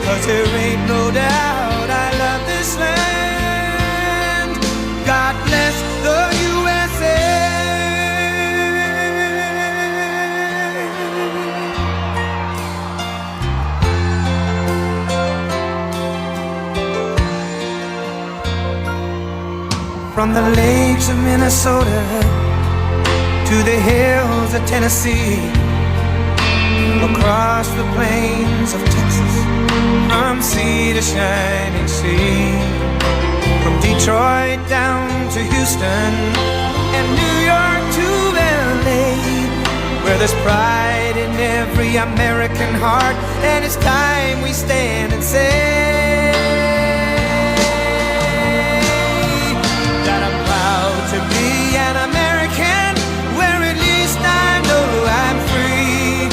'cause there ain't no doubt I love this land. God bless the USA. From the lakes of Minnesota to the hills of Tennessee, across the plains of Texas, from sea to shining sea, from Detroit down to Houston and New York to LA, where there's pride in every American heart, and it's time we stand and say that I'm proud to be an American, where at least I know I'm free.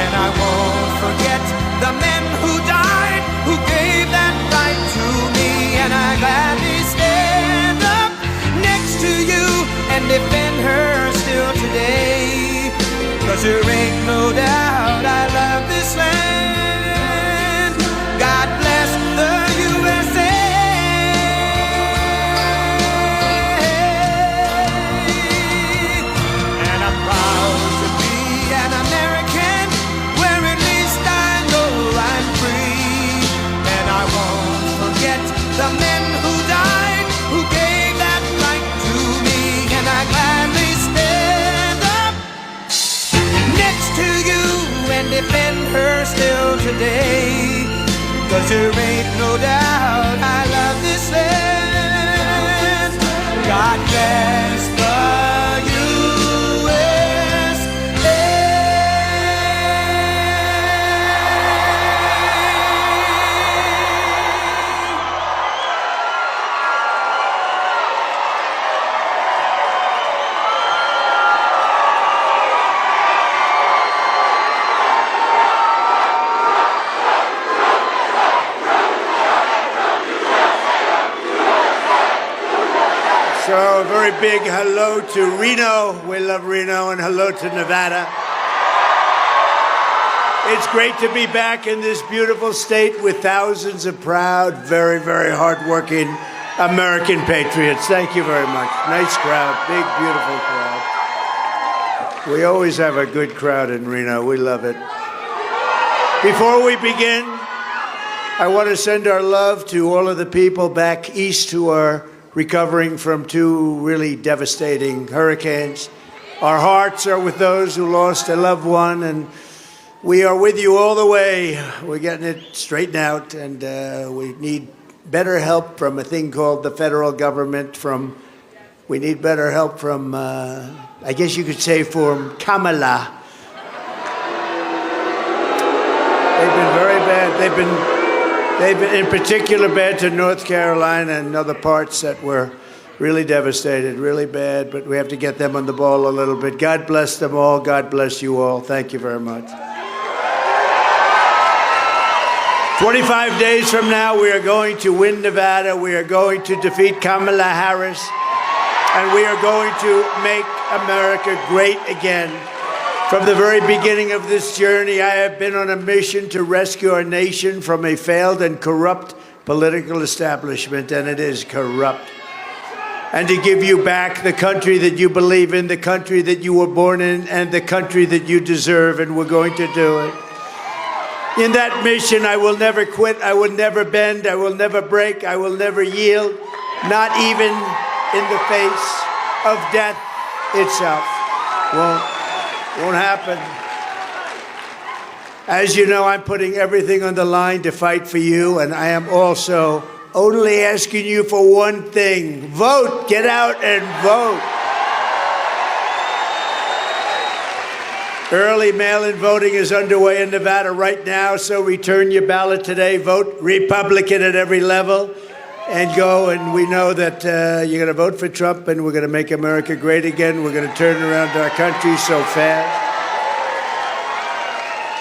And I won't forget the men who died, who gave that right to me. And I gladly stand up next to you and defend her still today, 'cause there ain't no doubt I love this land. God bless the USA. And I'm proud to be an American, where at least I know I'm free. And I won't forget the men who died, who gave that right to me. And I gladly stand up next to you and defend her still today, 'cause there ain't no doubt I love this land. God bless the USA. So a very big hello to Reno. We love Reno, and hello to Nevada. It's great to be back in this beautiful state with thousands of proud, very, very hardworking American patriots. Thank you very much. Nice crowd, big, beautiful crowd. We always have a good crowd in Reno. We love it. Before we begin, I want to send our love to all of the people back east who are recovering from two really devastating hurricanes. Our hearts are with those who lost a loved one, and we are with you all the way. We're getting it straightened out, and we need better help from a thing called the federal government. We need better help from, I guess you could say, from Kamala. They've been very bad. They've been in particular bad to North Carolina and other parts that were really devastated, really bad, but we have to get them on the ball a little bit. God bless them all. God bless you all. Thank you very much. 25 days from now, we are going to win Nevada. We are going to defeat Kamala Harris, and we are going to make America great again. From the very beginning of this journey, I have been on a mission to rescue our nation from a failed and corrupt political establishment, and it is corrupt. And to give you back the country that you believe in, the country that you were born in, and the country that you deserve, and we're going to do it. In that mission, I will never quit, I will never bend, I will never break, I will never yield, not even in the face of death itself. Won't happen. As you know, I'm putting everything on the line to fight for you, and I am also only asking you for one thing. Vote. Get out and vote. Early mail-in voting is underway in Nevada right now, so return your ballot today. Vote Republican at every level. And go, and we know that you're going to vote for Trump, and we're going to make America great again. We're going to turn around our country so fast.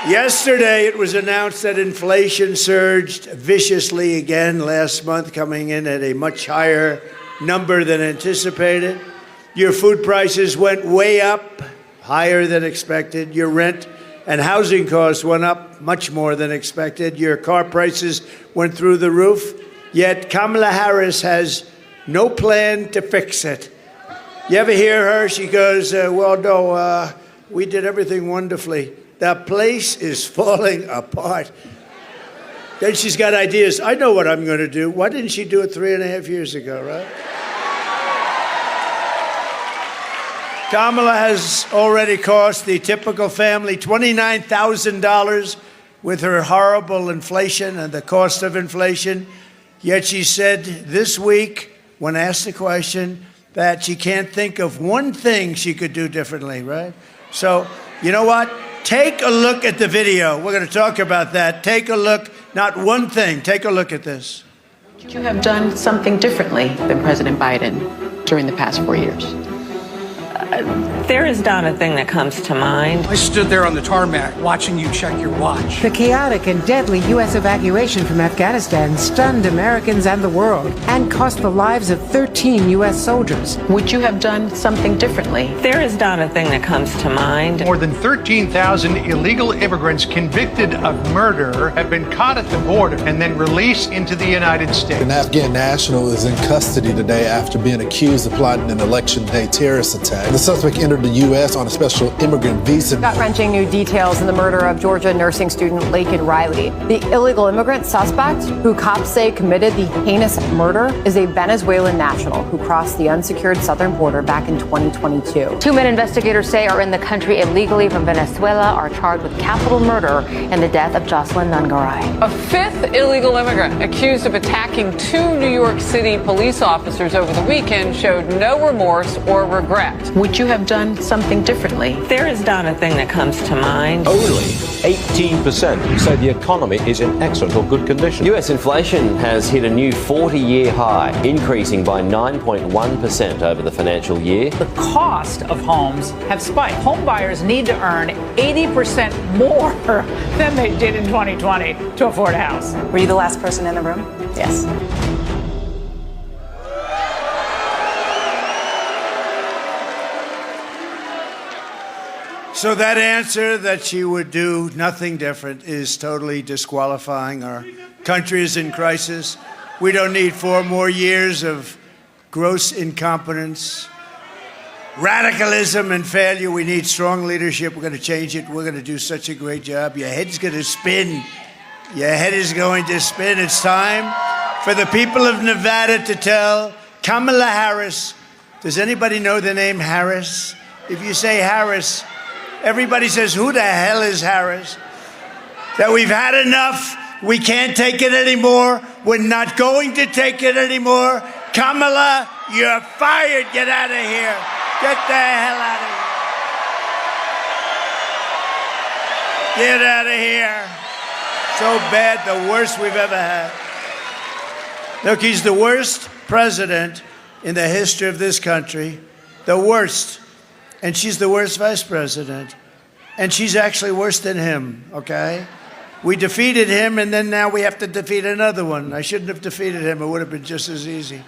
Yesterday, it was announced that inflation surged viciously again last month, coming in at a much higher number than anticipated. Your food prices went way up, higher than expected. Your rent and housing costs went up much more than expected. Your car prices went through the roof, yet Kamala Harris has no plan to fix it. You ever hear her? She goes, we did everything wonderfully. The place is falling apart. Then she's got ideas. I know what I'm going to do. Why didn't she do it 3.5 years ago, right? Kamala has already cost the typical family $29,000 with her horrible inflation and the cost of inflation. Yet she said this week, when asked the question, that she can't think of one thing she could do differently, right? So, you know what? Take a look at the video. We're going to talk about that. Take a look, not one thing. Take a look at this. Would you have done something differently than President Biden during the past 4 years? There is not a thing that comes to mind. I stood there on the tarmac watching you check your watch. The chaotic and deadly U.S. evacuation from Afghanistan stunned Americans and the world and cost the lives of 13 U.S. soldiers. Would you have done something differently? There is not a thing that comes to mind. More than 13,000 illegal immigrants convicted of murder have been caught at the border and then released into the United States. An Afghan national is in custody today after being accused of plotting an election day terrorist attack. The suspect entered the U.S. on a special immigrant visa. Gut-wrenching new details in the murder of Georgia nursing student Laken Riley. The illegal immigrant suspect, who cops say committed the heinous murder, is a Venezuelan national who crossed the unsecured southern border back in 2022. 2 men investigators say are in the country illegally from Venezuela are charged with capital murder in the death of Jocelyn Nungaray. A fifth illegal immigrant accused of attacking 2 New York City police officers over the weekend showed no remorse or regret. Would you have done something differently? There is not a thing that comes to mind. Only 18% say the economy is in excellent or good condition. US inflation has hit a new 40-year high, increasing by 9.1% over the financial year. The cost of homes have spiked. Home buyers need to earn 80% more than they did in 2020 to afford a house. Were you the last person in the room? Yes. So that answer that she would do nothing different is totally disqualifying. Our country is in crisis. We don't need 4 more years of gross incompetence, radicalism and failure. We need strong leadership. We're going to change it. We're going to do such a great job. Your head's going to spin. Your head is going to spin. It's time for the people of Nevada to tell Kamala Harris. Does anybody know the name Harris? If you say Harris, everybody says, who the hell is Harris? That we've had enough. We can't take it anymore. We're not going to take it anymore. Kamala, you're fired. Get out of here. Get the hell out of here. Get out of here. So bad, the worst we've ever had. Look, he's the worst president in the history of this country. The worst. And she's the worst vice president. And she's actually worse than him, okay? We defeated him, and then now we have to defeat another one. I shouldn't have defeated him. It would have been just as easy.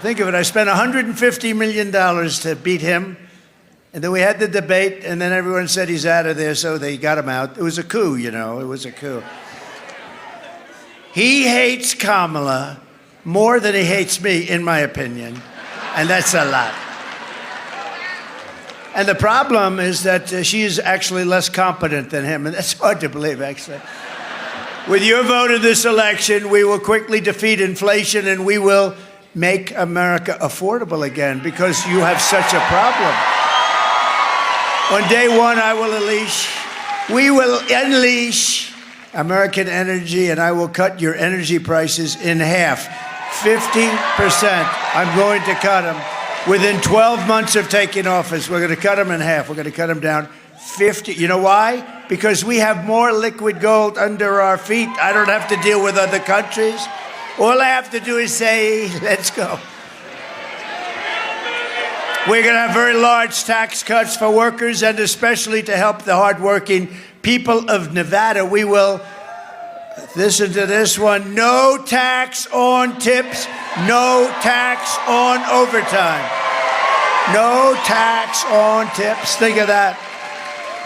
Think of it. I spent $150 million to beat him, and then we had the debate, and then everyone said he's out of there, so they got him out. It was a coup, you know. It was a coup. He hates Kamala more than he hates me, in my opinion, and that's a lot. And the problem is that she is actually less competent than him, and that's hard to believe, actually. With your vote in this election, we will quickly defeat inflation, and we will make America affordable again, because you have such a problem. On day one, we will unleash American energy, and I will cut your energy prices in half. 50%. I'm going to cut them. Within 12 months of taking office, we're going to cut them in half. We're going to cut them down 50. You know why? Because we have more liquid gold under our feet. I don't have to deal with other countries. All I have to do is say, let's go. We're going to have very large tax cuts for workers, and especially to help the hardworking people of Nevada. We will, listen to this one, no tax on tips, no tax on overtime. No tax on tips. Think of that.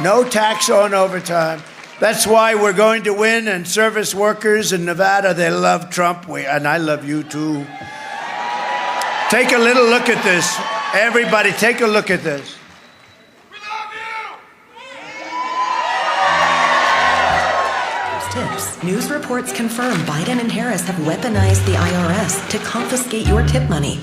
No tax on overtime. That's why we're going to win, and service workers in Nevada, they love Trump, and I love you too. Take a little look at this. Everybody, take a look at this. Tips. News reports confirm Biden and Harris have weaponized the IRS to confiscate your tip money.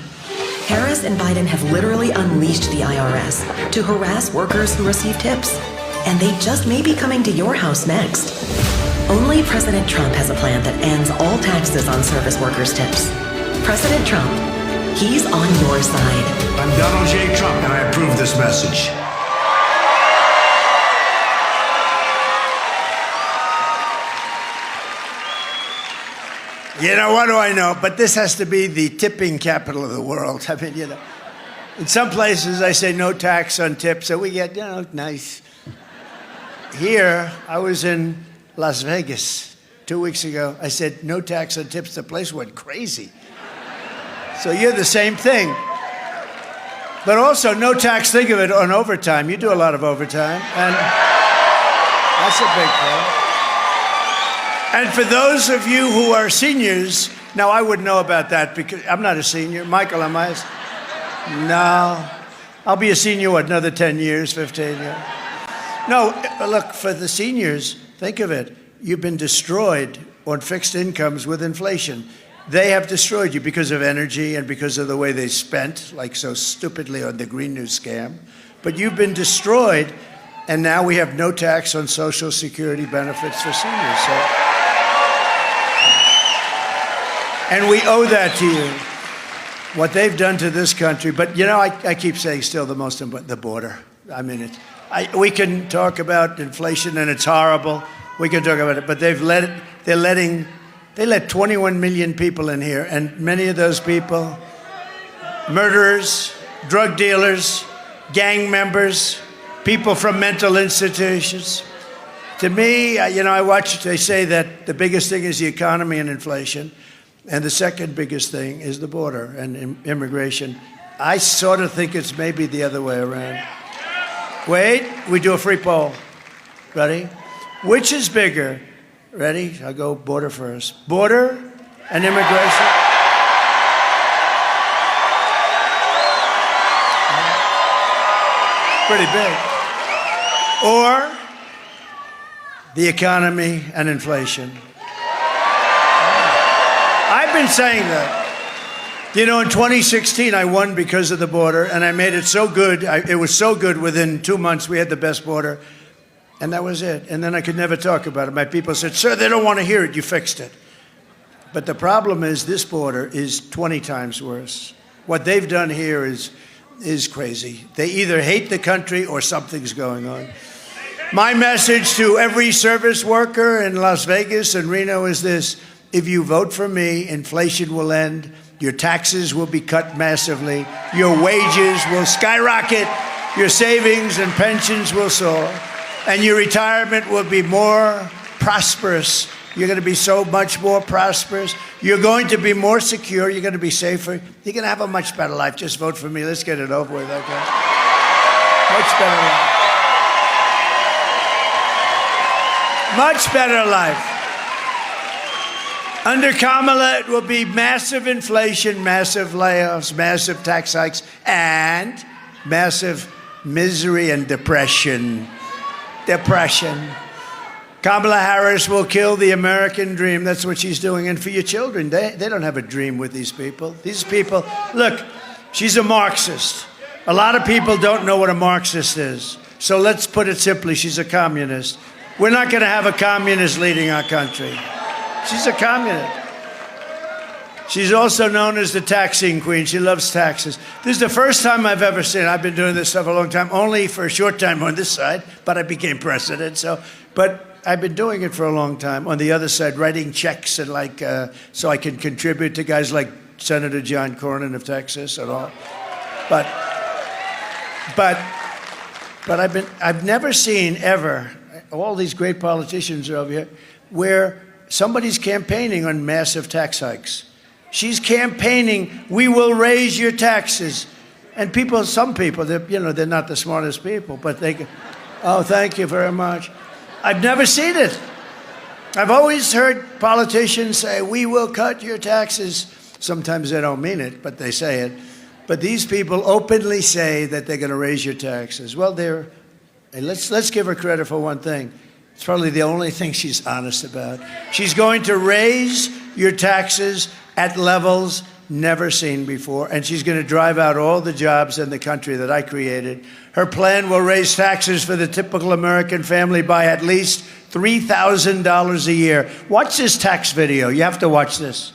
Harris and Biden have literally unleashed the IRS to harass workers who receive tips. And they just may be coming to your house next. Only President Trump has a plan that ends all taxes on service workers' tips. President Trump, he's on your side. I'm Donald J. Trump, and I approve this message. You know, what do I know? But this has to be the tipping capital of the world. I mean, you know, in some places I say no tax on tips, so we get, you know, nice. Here, I was in Las Vegas 2 weeks ago. I said, no tax on tips. The place went crazy. So you're the same thing. But also, no tax, think of it, on overtime. You do a lot of overtime, and that's a big thing. And for those of you who are seniors, now I wouldn't know about that because I'm not a senior. Michael, am I? No. I'll be a senior, what, another 10 years, 15 years? No, look, for the seniors, think of it. You've been destroyed on fixed incomes with inflation. They have destroyed you because of energy and because of the way they spent, like so stupidly on the Green New scam. But you've been destroyed, and now we have no tax on Social Security benefits for seniors. And we owe that to you, what they've done to this country. But, you know, I keep saying still the most important, the border. I mean, we can talk about inflation, and it's horrible. We can talk about it, but they let 21 million people in here, and many of those people, murderers, drug dealers, gang members, people from mental institutions. To me, you know, I watch, they say that the biggest thing is the economy and inflation, and the second biggest thing is the border and immigration. I sort of think it's maybe the other way around. Wait, we do a free poll. Ready? Which is bigger? Ready? I'll go border first. Border and immigration? Pretty big. Or the economy and inflation? I've been saying that. You know, in 2016, I won because of the border, and I made it so good. It was so good within 2 months, we had the best border. And that was it. And then I could never talk about it. My people said, sir, they don't want to hear it. You fixed it. But the problem is this border is 20 times worse. What they've done here is crazy. They either hate the country or something's going on. My message to every service worker in Las Vegas and Reno is this. If you vote for me, inflation will end. Your taxes will be cut massively. Your wages will skyrocket. Your savings and pensions will soar. And your retirement will be more prosperous. You're going to be so much more prosperous. You're going to be more secure. You're going to be safer. You're going to have a much better life. Just vote for me. Let's get it over with, okay? Much better life. Much better life. Under Kamala, it will be massive inflation, massive layoffs, massive tax hikes, and massive misery and depression. Kamala Harris will kill the American dream. That's what she's doing. And for your children, they don't have a dream with these people. These people, look, she's a Marxist. A lot of people don't know what a Marxist is. So let's put it simply, she's a communist. We're not going to have a communist leading our country. She's a communist. She's also known as the taxing queen. She loves taxes. This is the first time I've ever seen, I've been doing this stuff a long time, only for a short time on this side, but I became president. But I've been doing it for a long time on the other side, writing checks and so I can contribute to guys like Senator John Cornyn of Texas and all. But I've never seen ever, all these great politicians are over here, where somebody's campaigning on massive tax hikes. She's campaigning, we will raise your taxes. And people, some people, they're not the smartest people, but Oh, thank you very much. I've never seen it. I've always heard politicians say, we will cut your taxes. Sometimes they don't mean it, but they say it. But these people openly say that they're going to raise your taxes. Well, let's give her credit for one thing. It's probably the only thing she's honest about. She's going to raise your taxes at levels never seen before, and she's going to drive out all the jobs in the country that I created. Her plan will raise taxes for the typical American family by at least $3,000 a year. Watch this tax video. You have to watch this.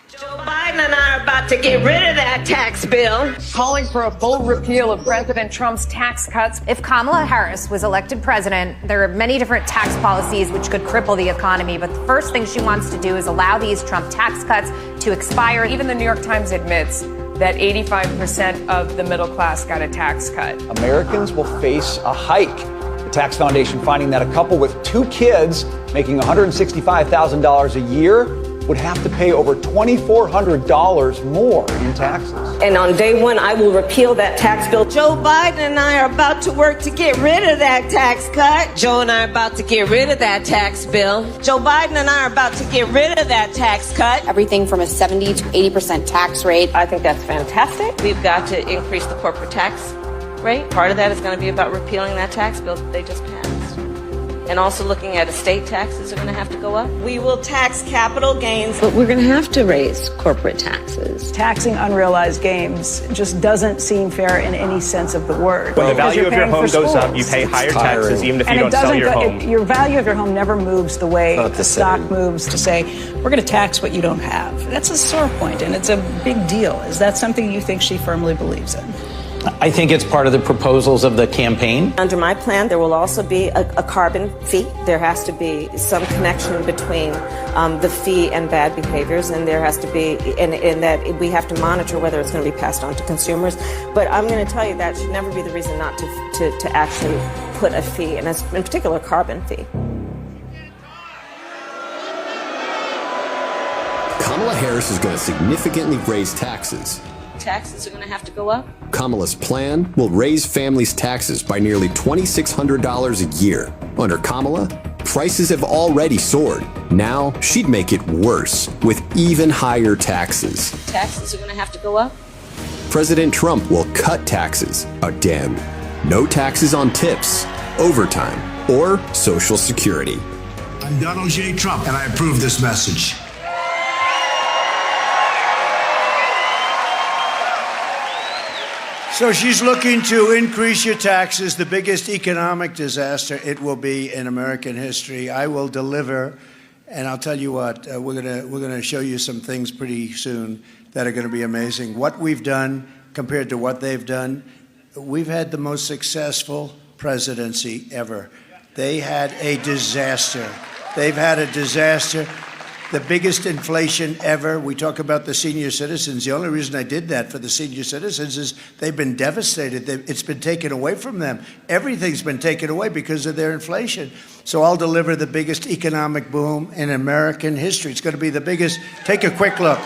Joe Biden and I are about to get rid of that tax bill. Calling for a full repeal of President Trump's tax cuts. If Kamala Harris was elected president, there are many different tax policies which could cripple the economy. But the first thing she wants to do is allow these Trump tax cuts to expire. Even the New York Times admits that 85% of the middle class got a tax cut. Americans will face a hike. The Tax Foundation finding that a couple with 2 kids making $165,000 a year would have to pay over $2,400 more in taxes. And on day one, I will repeal that tax bill. Joe Biden and I are about to work to get rid of that tax cut. Joe and I are about to get rid of that tax bill. Joe Biden and I are about to get rid of that tax cut. Everything from a 70 to 80% tax rate. I think that's fantastic. We've got to increase the corporate tax rate. Part of that is going to be about repealing that tax bill that they just passed. And also looking at estate taxes are going to have to go up. We will tax capital gains. But we're going to have to raise corporate taxes. Taxing unrealized gains just doesn't seem fair in any sense of the word. When the value of your home goes up, you pay higher taxes even if you don't sell your home. Your value of your home never moves the way the stock moves to say, we're going to tax what you don't have. That's a sore point, and it's a big deal. Is that something you think she firmly believes in? I think it's part of the proposals of the campaign. Under my plan, there will also be a carbon fee. There has to be some connection between the fee and bad behaviors, and there has to be, in that we have to monitor whether it's going to be passed on to consumers. But I'm going to tell you that should never be the reason not to actually put a fee, and in particular, a carbon fee. Kamala Harris is going to significantly raise taxes. Taxes are going to have to go up. Kamala's plan will raise families' taxes by nearly $2,600 a year. Under Kamala, prices have already soared. Now she'd make it worse with even higher taxes. Taxes are going to have to go up. President Trump will cut taxes again. No taxes on tips, overtime, or Social Security. I'm Donald J. Trump, and I approve this message. So she's looking to increase your taxes, the biggest economic disaster it will be in American history. I will deliver, and I'll tell you what, we're gonna show you some things pretty soon that are gonna be amazing. What we've done compared to what they've done, we've had the most successful presidency ever. They had a disaster. They've had a disaster. The biggest inflation ever. We talk about the senior citizens. The only reason I did that for the senior citizens is they've been devastated. It's been taken away from them. Everything's been taken away because of their inflation. So I'll deliver the biggest economic boom in American history. It's going to be the biggest. Take a quick look.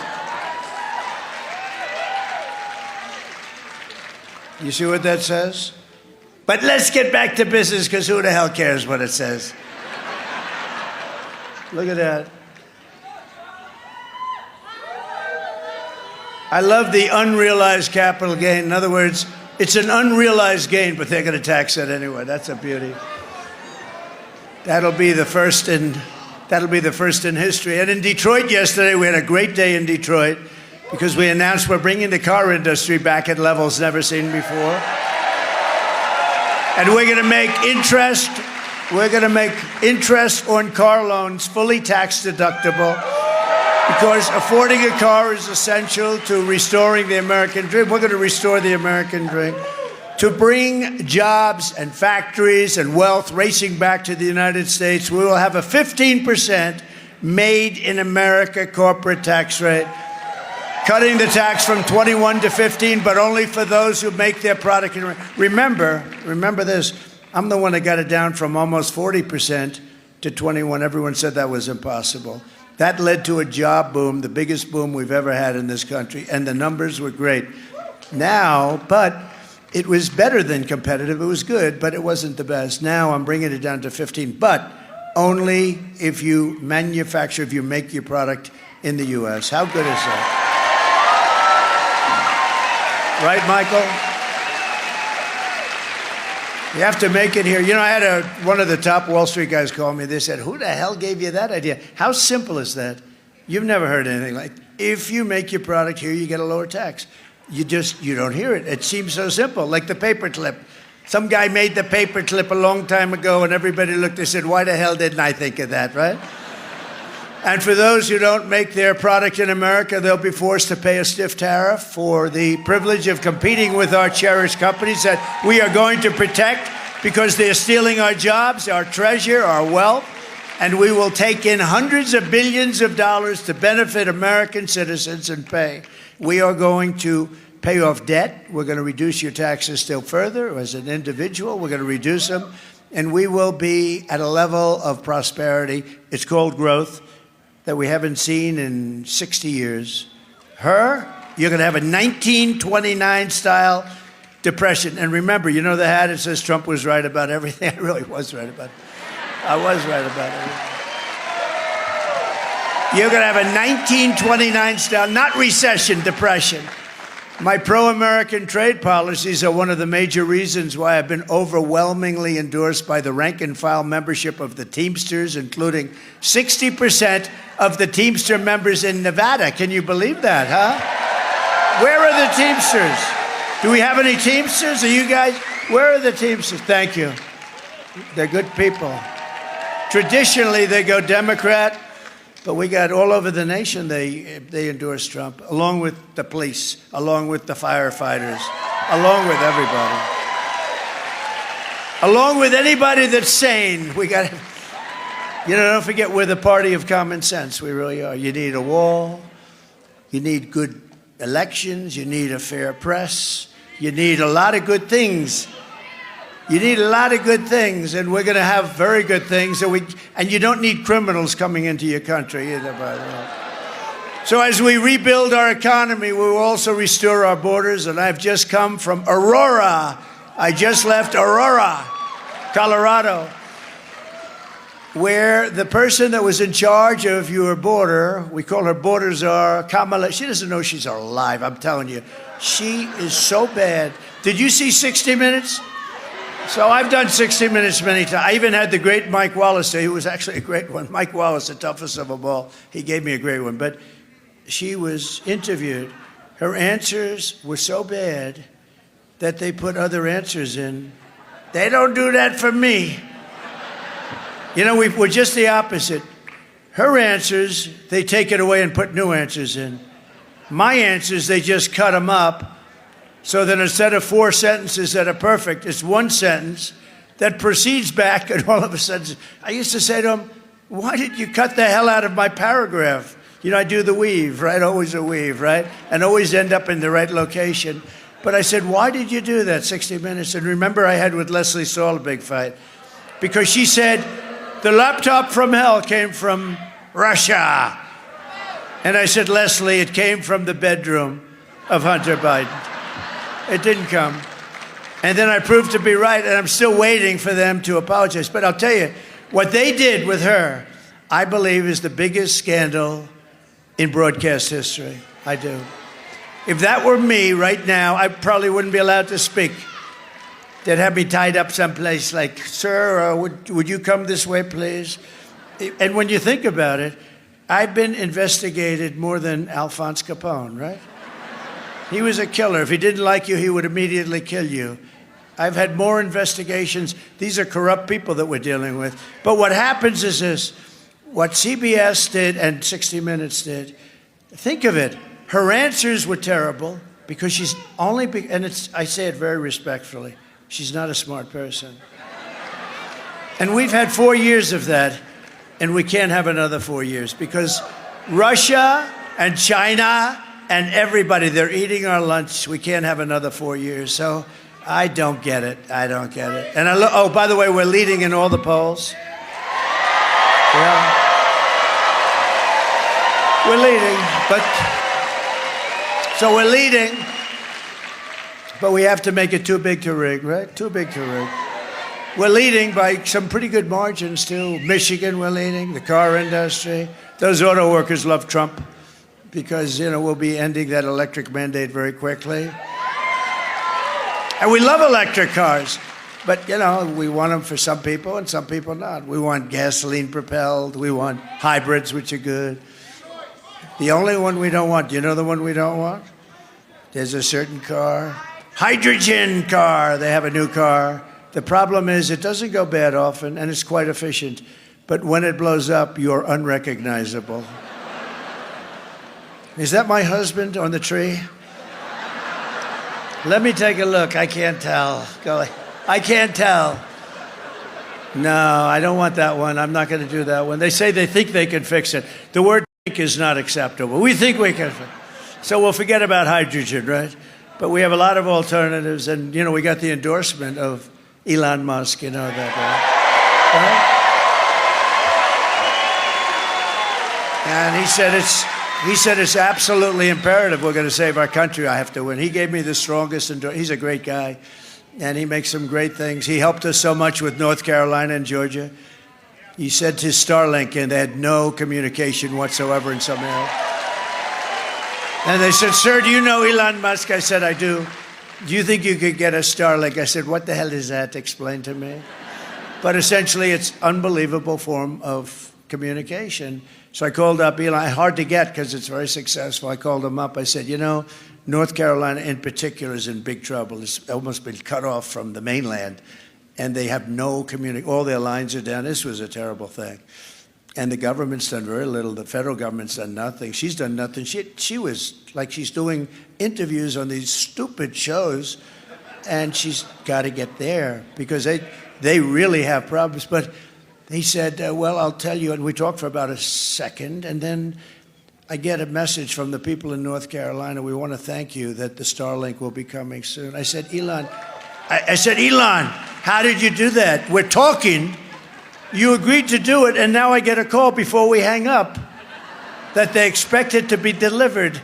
You see what that says? But let's get back to business, because who the hell cares what it says? Look at that. I love the unrealized capital gain. In other words, it's an unrealized gain, but they're going to tax it anyway. That's a beauty. That'll be the first in history. And in Detroit yesterday, we had a great day in Detroit because we announced we're bringing the car industry back at levels never seen before. And we're going to make interest on car loans fully tax deductible. Because affording a car is essential to restoring the American dream. We're going to restore the American dream. To bring jobs and factories and wealth racing back to the United States, we will have a 15% made in America corporate tax rate. Cutting the tax from 21 to 15, but only for those who make their product. Remember this, I'm the one that got it down from almost 40% to 21. Everyone said that was impossible. That led to a job boom, the biggest boom we've ever had in this country, and the numbers were great. Now, but it was better than competitive. It was good, but it wasn't the best. Now I'm bringing it down to 15, but only if you manufacture, if you make your product in the U.S. How good is that? Right, Michael? You have to make it here. You know, I had one of the top Wall Street guys call me. They said, who the hell gave you that idea? How simple is that? You've never heard anything like, if you make your product here, you get a lower tax. You don't hear it. It seems so simple, like the paperclip. Some guy made the paperclip a long time ago, and everybody looked and said, why the hell didn't I think of that, right? And for those who don't make their product in America, they'll be forced to pay a stiff tariff for the privilege of competing with our cherished companies that we are going to protect because they're stealing our jobs, our treasure, our wealth, and we will take in hundreds of billions of dollars to benefit American citizens and pay. We are going to pay off debt. We're going to reduce your taxes still further. As an individual, we're going to reduce them, and we will be at a level of prosperity. It's called growth that we haven't seen in 60 years. You're going to have a 1929 style depression. And remember, you know the hat, it says Trump was right about everything. I really was right about it. I was right about everything. You're going to have a 1929 style, not recession, depression. My pro-American trade policies are one of the major reasons why I've been overwhelmingly endorsed by the rank-and-file membership of the Teamsters, including 60% of the Teamster members in Nevada. Can you believe that, huh? Where are the Teamsters? Do we have any Teamsters? Are you guys? Where are the Teamsters? Thank you. They're good people. Traditionally, they go Democrat. But we got all over the nation, they endorse Trump, along with the police, along with the firefighters, along with everybody. Along with anybody that's sane. We got to, don't forget, we're the party of common sense. We really are. You need a wall. You need good elections. You need a fair press. You need a lot of good things. You need a lot of good things, and we're going to have very good things. And you don't need criminals coming into your country either, by the way. So as we rebuild our economy, we will also restore our borders. And I've just come from Aurora. I just left Aurora, Colorado, where the person that was in charge of your border, we call her border czar, Kamala. She doesn't know she's alive, I'm telling you. She is so bad. Did you see 60 Minutes? So I've done 60 Minutes many times. I even had the great Mike Wallace, who was actually a great one. Mike Wallace, the toughest of them all. He gave me a great one. But she was interviewed. Her answers were so bad that they put other answers in. They don't do that for me. We're just the opposite. Her answers, they take it away and put new answers in. My answers, they just cut them up. So that instead of 4 sentences that are perfect, it's one sentence that proceeds back, and all of a sudden, I used to say to him, why did you cut the hell out of my paragraph? I do the weave, right? Always a weave, right? And always end up in the right location. But I said, why did you do that, 60 Minutes? And remember, I had with Leslie Stahl a big fight. Because she said, the laptop from hell came from Russia. And I said, Leslie, it came from the bedroom of Hunter Biden. It didn't come. And then I proved to be right, and I'm still waiting for them to apologize. But I'll tell you, what they did with her, I believe, is the biggest scandal in broadcast history. I do. If that were me right now, I probably wouldn't be allowed to speak. They'd have me tied up someplace like, sir, would you come this way, please? And when you think about it, I've been investigated more than Alphonse Capone, right? He was a killer. If he didn't like you, he would immediately kill you. I've had more investigations. These are corrupt people that we're dealing with. But what happens is this. What CBS did and 60 Minutes did, think of it. Her answers were terrible because she's only, I say it very respectfully, she's not a smart person. And we've had 4 years of that, and we can't have another 4 years because Russia and China and everybody, they're eating our lunch. We can't have another 4 years. So I don't get it. I don't get it. And by the way, we're leading in all the polls. Yeah. We're leading, so we're leading. But we have to make it too big to rig, right? Too big to rig. We're leading by some pretty good margins, too. Michigan, we're leading. The car industry. Those auto workers love Trump because, we'll be ending that electric mandate very quickly. And we love electric cars. But, we want them for some people and some people not. We want gasoline propelled. We want hybrids, which are good. The only one we don't want, do you know the one we don't want? There's a certain car, hydrogen car. They have a new car. The problem is it doesn't go bad often, and it's quite efficient. But when it blows up, you're unrecognizable. Is that my husband on the tree? Let me take a look. I can't tell. I can't tell. No, I don't want that one. I'm not going to do that one. They say they think they can fix it. The word think is not acceptable. We think we can fix it. So we'll forget about hydrogen, right? But we have a lot of alternatives. And, we got the endorsement of Elon Musk, you know that, right? And he said it's absolutely imperative we're going to save our country. I have to win. He gave me the strongest endorsement. He's a great guy, and he makes some great things. He helped us so much with North Carolina and Georgia. He said to Starlink, and they had no communication whatsoever in some areas. And they said, "Sir, do you know Elon Musk?" I said, "I do. Do you think you could get a Starlink?" I said, "What the hell is that? Explain to me." But essentially, it's unbelievable form of communication. So I called up Elon. Hard to get because it's very successful. I called him up. I said, North Carolina in particular is in big trouble. It's almost been cut off from the mainland, and they have no communication. All their lines are down. This was a terrible thing. And the government's done very little. The federal government's done nothing. She's done nothing. She was like she's doing interviews on these stupid shows, and she's got to get there because they really have problems. But he said, well, I'll tell you. And we talked for about a second, and then I get a message from the people in North Carolina. We want to thank you that the Starlink will be coming soon. I said, Elon, how did you do that? We're talking. You agreed to do it, and now I get a call before we hang up that they expect it to be delivered.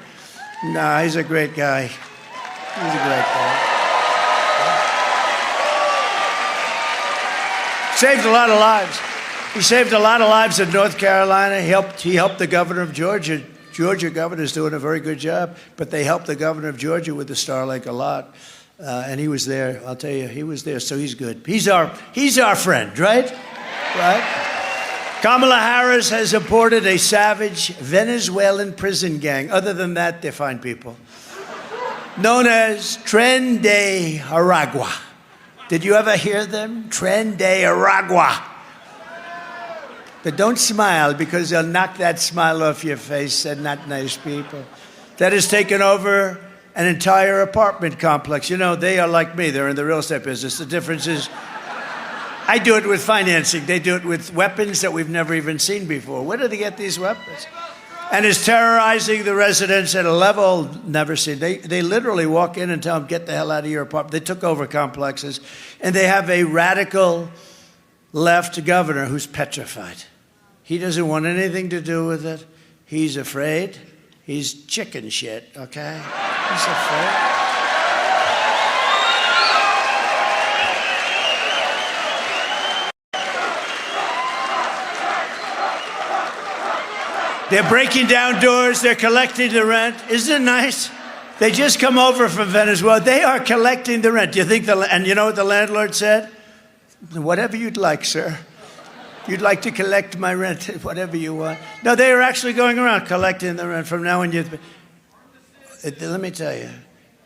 Nah, he's a great guy. He's a great guy. Saved a lot of lives. He saved a lot of lives in North Carolina. He helped the governor of Georgia. Georgia governor's doing a very good job, but they helped the governor of Georgia with the Starlink a lot. And he was there. I'll tell you, he was there, so he's good. He's our friend, right? Right? Kamala Harris has imported a savage Venezuelan prison gang. Other than that, they're fine people. Known as Tren de Aragua. Did you ever hear them? Tren de Aragua. But don't smile because they'll knock that smile off your face. They're not nice people. That has taken over an entire apartment complex. They are like me. They're in the real estate business. The difference is I do it with financing. They do it with weapons that we've never even seen before. Where do they get these weapons? And is terrorizing the residents at a level never seen. They literally walk in and tell them, get the hell out of your apartment. They took over complexes. And they have a radical left governor who's petrified. He doesn't want anything to do with it. He's afraid. He's chicken shit, okay? He's afraid. They're breaking down doors. They're collecting the rent. Isn't it nice? They just come over from Venezuela. They are collecting the rent. Do you think and you know what the landlord said? Whatever you'd like, sir. You'd like to collect my rent, whatever you want. No, they are actually going around collecting the rent from now on. Let me tell you,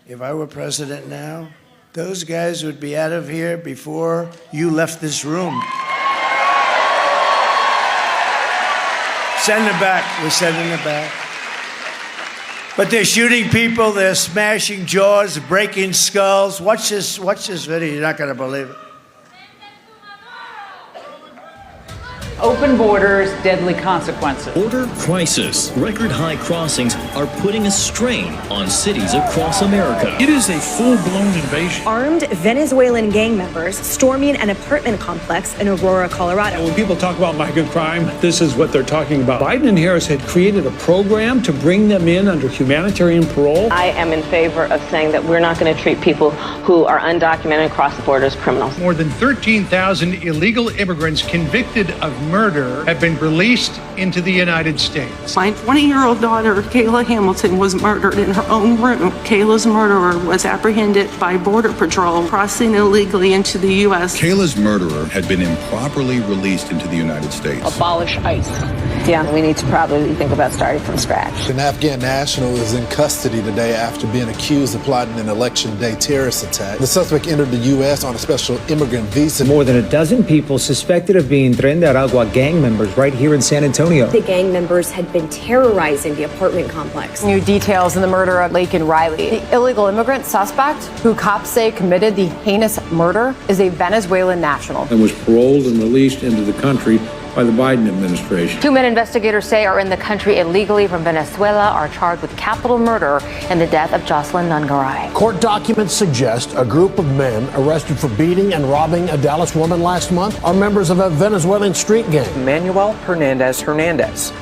if I were president now, those guys would be out of here before you left this room. Send them back. We're sending them back. But they're shooting people. They're smashing jaws, breaking skulls. Watch this video. You're not going to believe it. Open borders, deadly consequences. Border crisis. Record high crossings are putting a strain on cities across America. It is a full-blown invasion. Armed Venezuelan gang members storming an apartment complex in Aurora, Colorado. When people talk about migrant crime, this is what they're talking about. Biden and Harris had created a program to bring them in under humanitarian parole. I am in favor of saying that we're not going to treat people who are undocumented across the border as criminals. More than 13,000 illegal immigrants convicted of murder have been released into the United States. My 20-year-old daughter, Kayla Hamilton, was murdered in her own room. Kayla's murderer was apprehended by Border Patrol crossing illegally into the U.S. Kayla's murderer had been improperly released into the United States. Abolish ICE. Yeah, we need to probably think about starting from scratch. An Afghan national is in custody today after being accused of plotting an election day terrorist attack. The suspect entered the U.S. on a special immigrant visa. More than a dozen people suspected of being Tren de Aragua gang members right here in San Antonio. The gang members had been terrorizing the apartment complex. New details in the murder of Laken Riley. The illegal immigrant suspect, who cops say committed the heinous murder, is a Venezuelan national. And was paroled and released into the country by the Biden administration. 2 men investigators say are in the country illegally from Venezuela are charged with capital murder in the death of Jocelyn Nungaray. Court documents suggest a group of men arrested for beating and robbing a Dallas woman last month are members of a Venezuelan street gang. Manuel Hernandez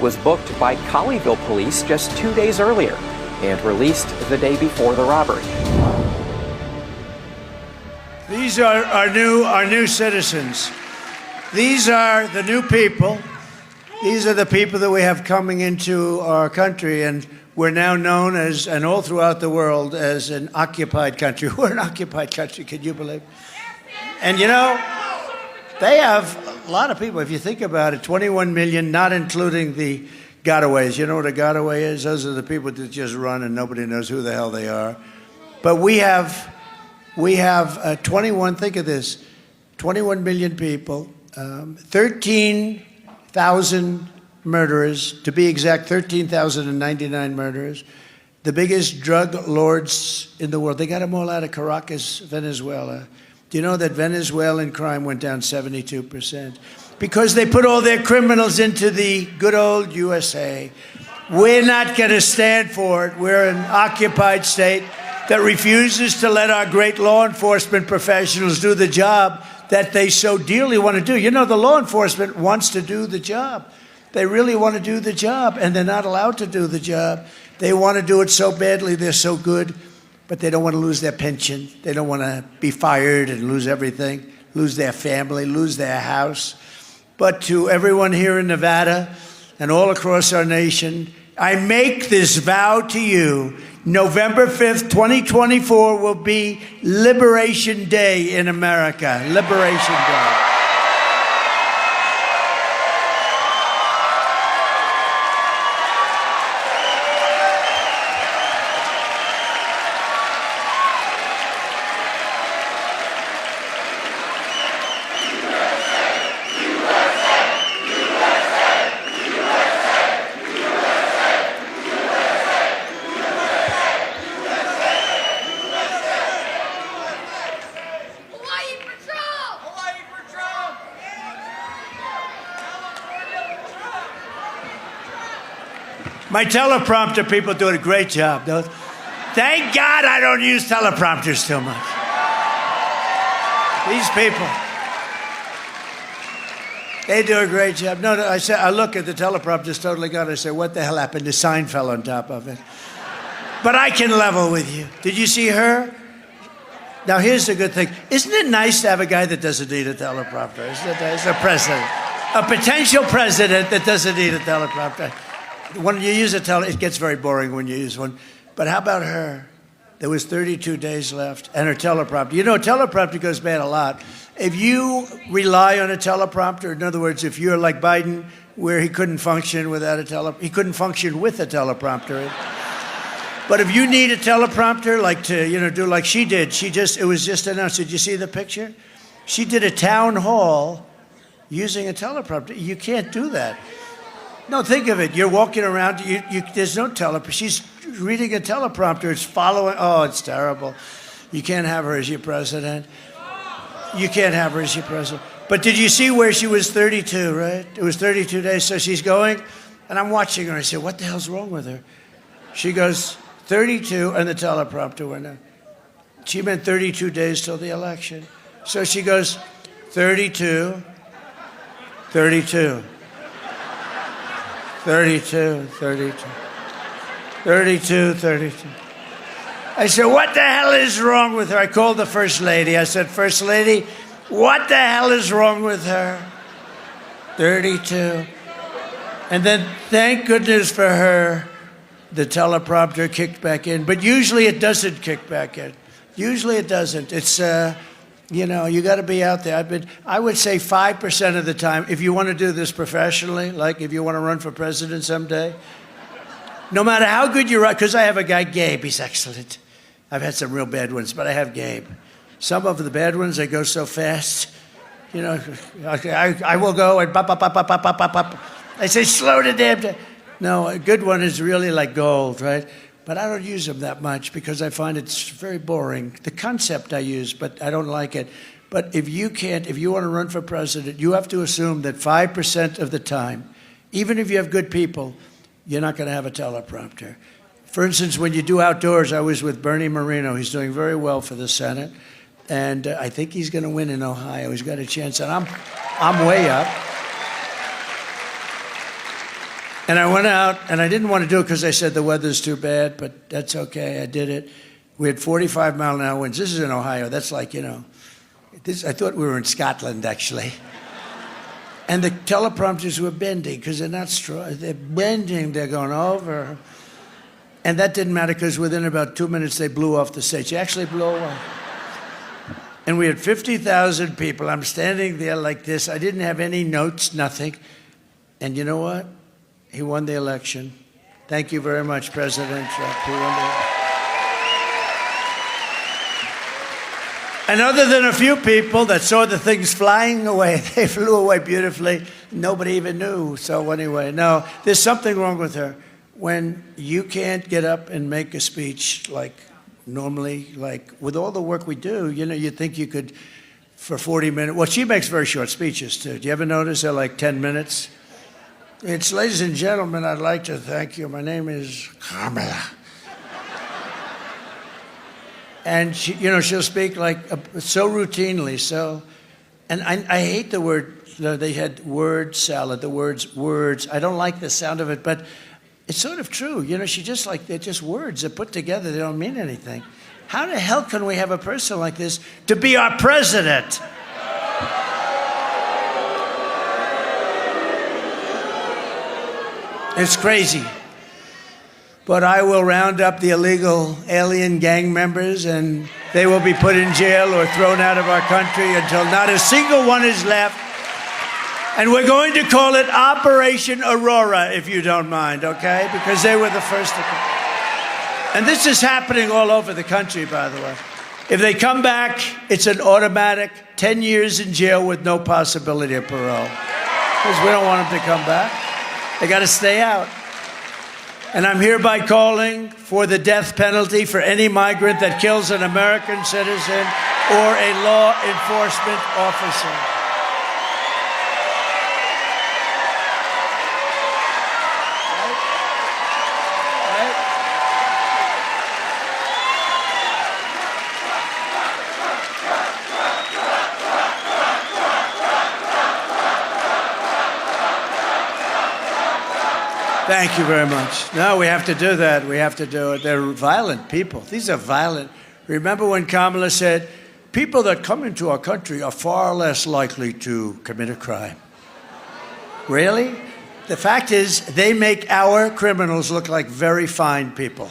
was booked by Colleyville police just 2 days earlier and released the day before the robbery. These are our new citizens. These are the new people. These are the people that we have coming into our country, and we're now known as, and all throughout the world, as an occupied country. We're an occupied country, can you believe? And you know, they have a lot of people. If you think about it, 21 million, not including the gotaways. You know what a gotaway is? Those are the people that just run and nobody knows who the hell they are. But we have 21, think of this, 21 million people. 13,000 murderers, to be exact, 13,099 murderers. The biggest drug lords in the world. They got them all out of Caracas, Venezuela. Do you know that Venezuelan crime went down 72%? Because they put all their criminals into the good old USA. We're not going to stand for it. We're an occupied state that refuses to let our great law enforcement professionals do the job that they so dearly want to do. You know, the law enforcement wants to do the job. They really want to do the job, and they're not allowed to do the job. They want to do it so badly, they're so good, but they don't want to lose their pension. They don't want to be fired and lose everything, lose their family, lose their house. But to everyone here in Nevada and all across our nation, I make this vow to you. November 5th, 2024 will be Liberation Day in America. Liberation Day. My teleprompter people do a great job. Thank God I don't use teleprompters too much. These people, they do a great job. No, I look at the teleprompter's totally gone. I say, what the hell happened? The sign fell on top of it. But I can level with you. Did you see her? Now, here's the good thing. Isn't it nice to have a guy that doesn't need a teleprompter? Isn't it nice? A president. A potential president that doesn't need a teleprompter. When you use it gets very boring when you use one. But how about her? There was 32 days left, and her teleprompter. You know, a teleprompter goes bad a lot. If you rely on a teleprompter, in other words, if you're like Biden, where he couldn't function without he couldn't function with a teleprompter. But if you need a teleprompter, like to do like she did, it was just announced. Did you see the picture? She did a town hall using a teleprompter. You can't do that. No, think of it. You're walking around. There's no teleprompter. She's reading a teleprompter. It's following. Oh, it's terrible. You can't have her as your president. You can't have her as your president. But did you see where she was 32, right? It was 32 days, so she's going, and I'm watching her. I said, what the hell's wrong with her? She goes, 32, and the teleprompter went on. She meant 32 days till the election. So she goes, 32, 32, 32, 32, 32, 32. I said, what the hell is wrong with her? I called the First Lady. I said, First Lady, what the hell is wrong with her? 32. And then, thank goodness for her, the teleprompter kicked back in. But usually it doesn't kick back in. Usually it doesn't. It's, you know, you got to be out there. I would say 5% of the time, if you want to do this professionally, like if you want to run for president someday, no matter how good you run, because I have a guy, Gabe, he's excellent. I've had some real bad ones, but I have Gabe. Some of the bad ones, they go so fast. You know, I will go and pop, pop, pop, pop, pop, pop, pop, pop. I say, slow the damn down. No, a good one is really like gold, right? But I don't use them that much because I find it's very boring. The concept I use, but I don't like it. But if you want to run for president, you have to assume that 5% of the time, even if you have good people, you're not going to have a teleprompter. For instance, when you do outdoors, I was with Bernie Moreno. He's doing very well for the Senate. And I think he's going to win in Ohio. He's got a chance. And I'm way up. And I went out, and I didn't want to do it because I said the weather's too bad, but that's okay. I did it. We had 45-mile-an-hour winds. This is in Ohio. That's like, you know, I thought we were in Scotland, actually. And the teleprompters were bending because they're not strong. They're bending. They're going over. And that didn't matter because within about 2 minutes, they blew off the stage. They actually blew away. And we had 50,000 people. I'm standing there like this. I didn't have any notes, nothing. And you know what? He won the election. Thank you very much, President Trump. He won the election. And other than a few people that saw the things flying away, they flew away beautifully. Nobody even knew. So anyway, no, there's something wrong with her. When you can't get up and make a speech like normally, like with all the work we do, you know, you think you could, for 40 minutes. Well, she makes very short speeches, too. Do you ever notice they're like 10 minutes? It's, ladies and gentlemen, I'd like to thank you. My name is Kamala. And she, you know, she'll speak like so routinely. So, and I hate the word. You know, they had word salad. The words. I don't like the sound of it, but it's sort of true. You know, she just like they're just words. They're put together. They don't mean anything. How the hell can we have a person like this to be our president? It's crazy. But I will round up the illegal alien gang members and they will be put in jail or thrown out of our country until not a single one is left. And we're going to call it Operation Aurora, if you don't mind, okay? Because they were the first to come. And this is happening all over the country, by the way. If they come back, it's an automatic 10 years in jail with no possibility of parole. Because we don't want them to come back. They got to stay out. And I'm hereby calling for the death penalty for any migrant that kills an American citizen or a law enforcement officer. Thank you very much. No, we have to do that. We have to do it. They're violent people. These are violent. Remember when Kamala said, people that come into our country are far less likely to commit a crime. Really? The fact is, they make our criminals look like very fine people.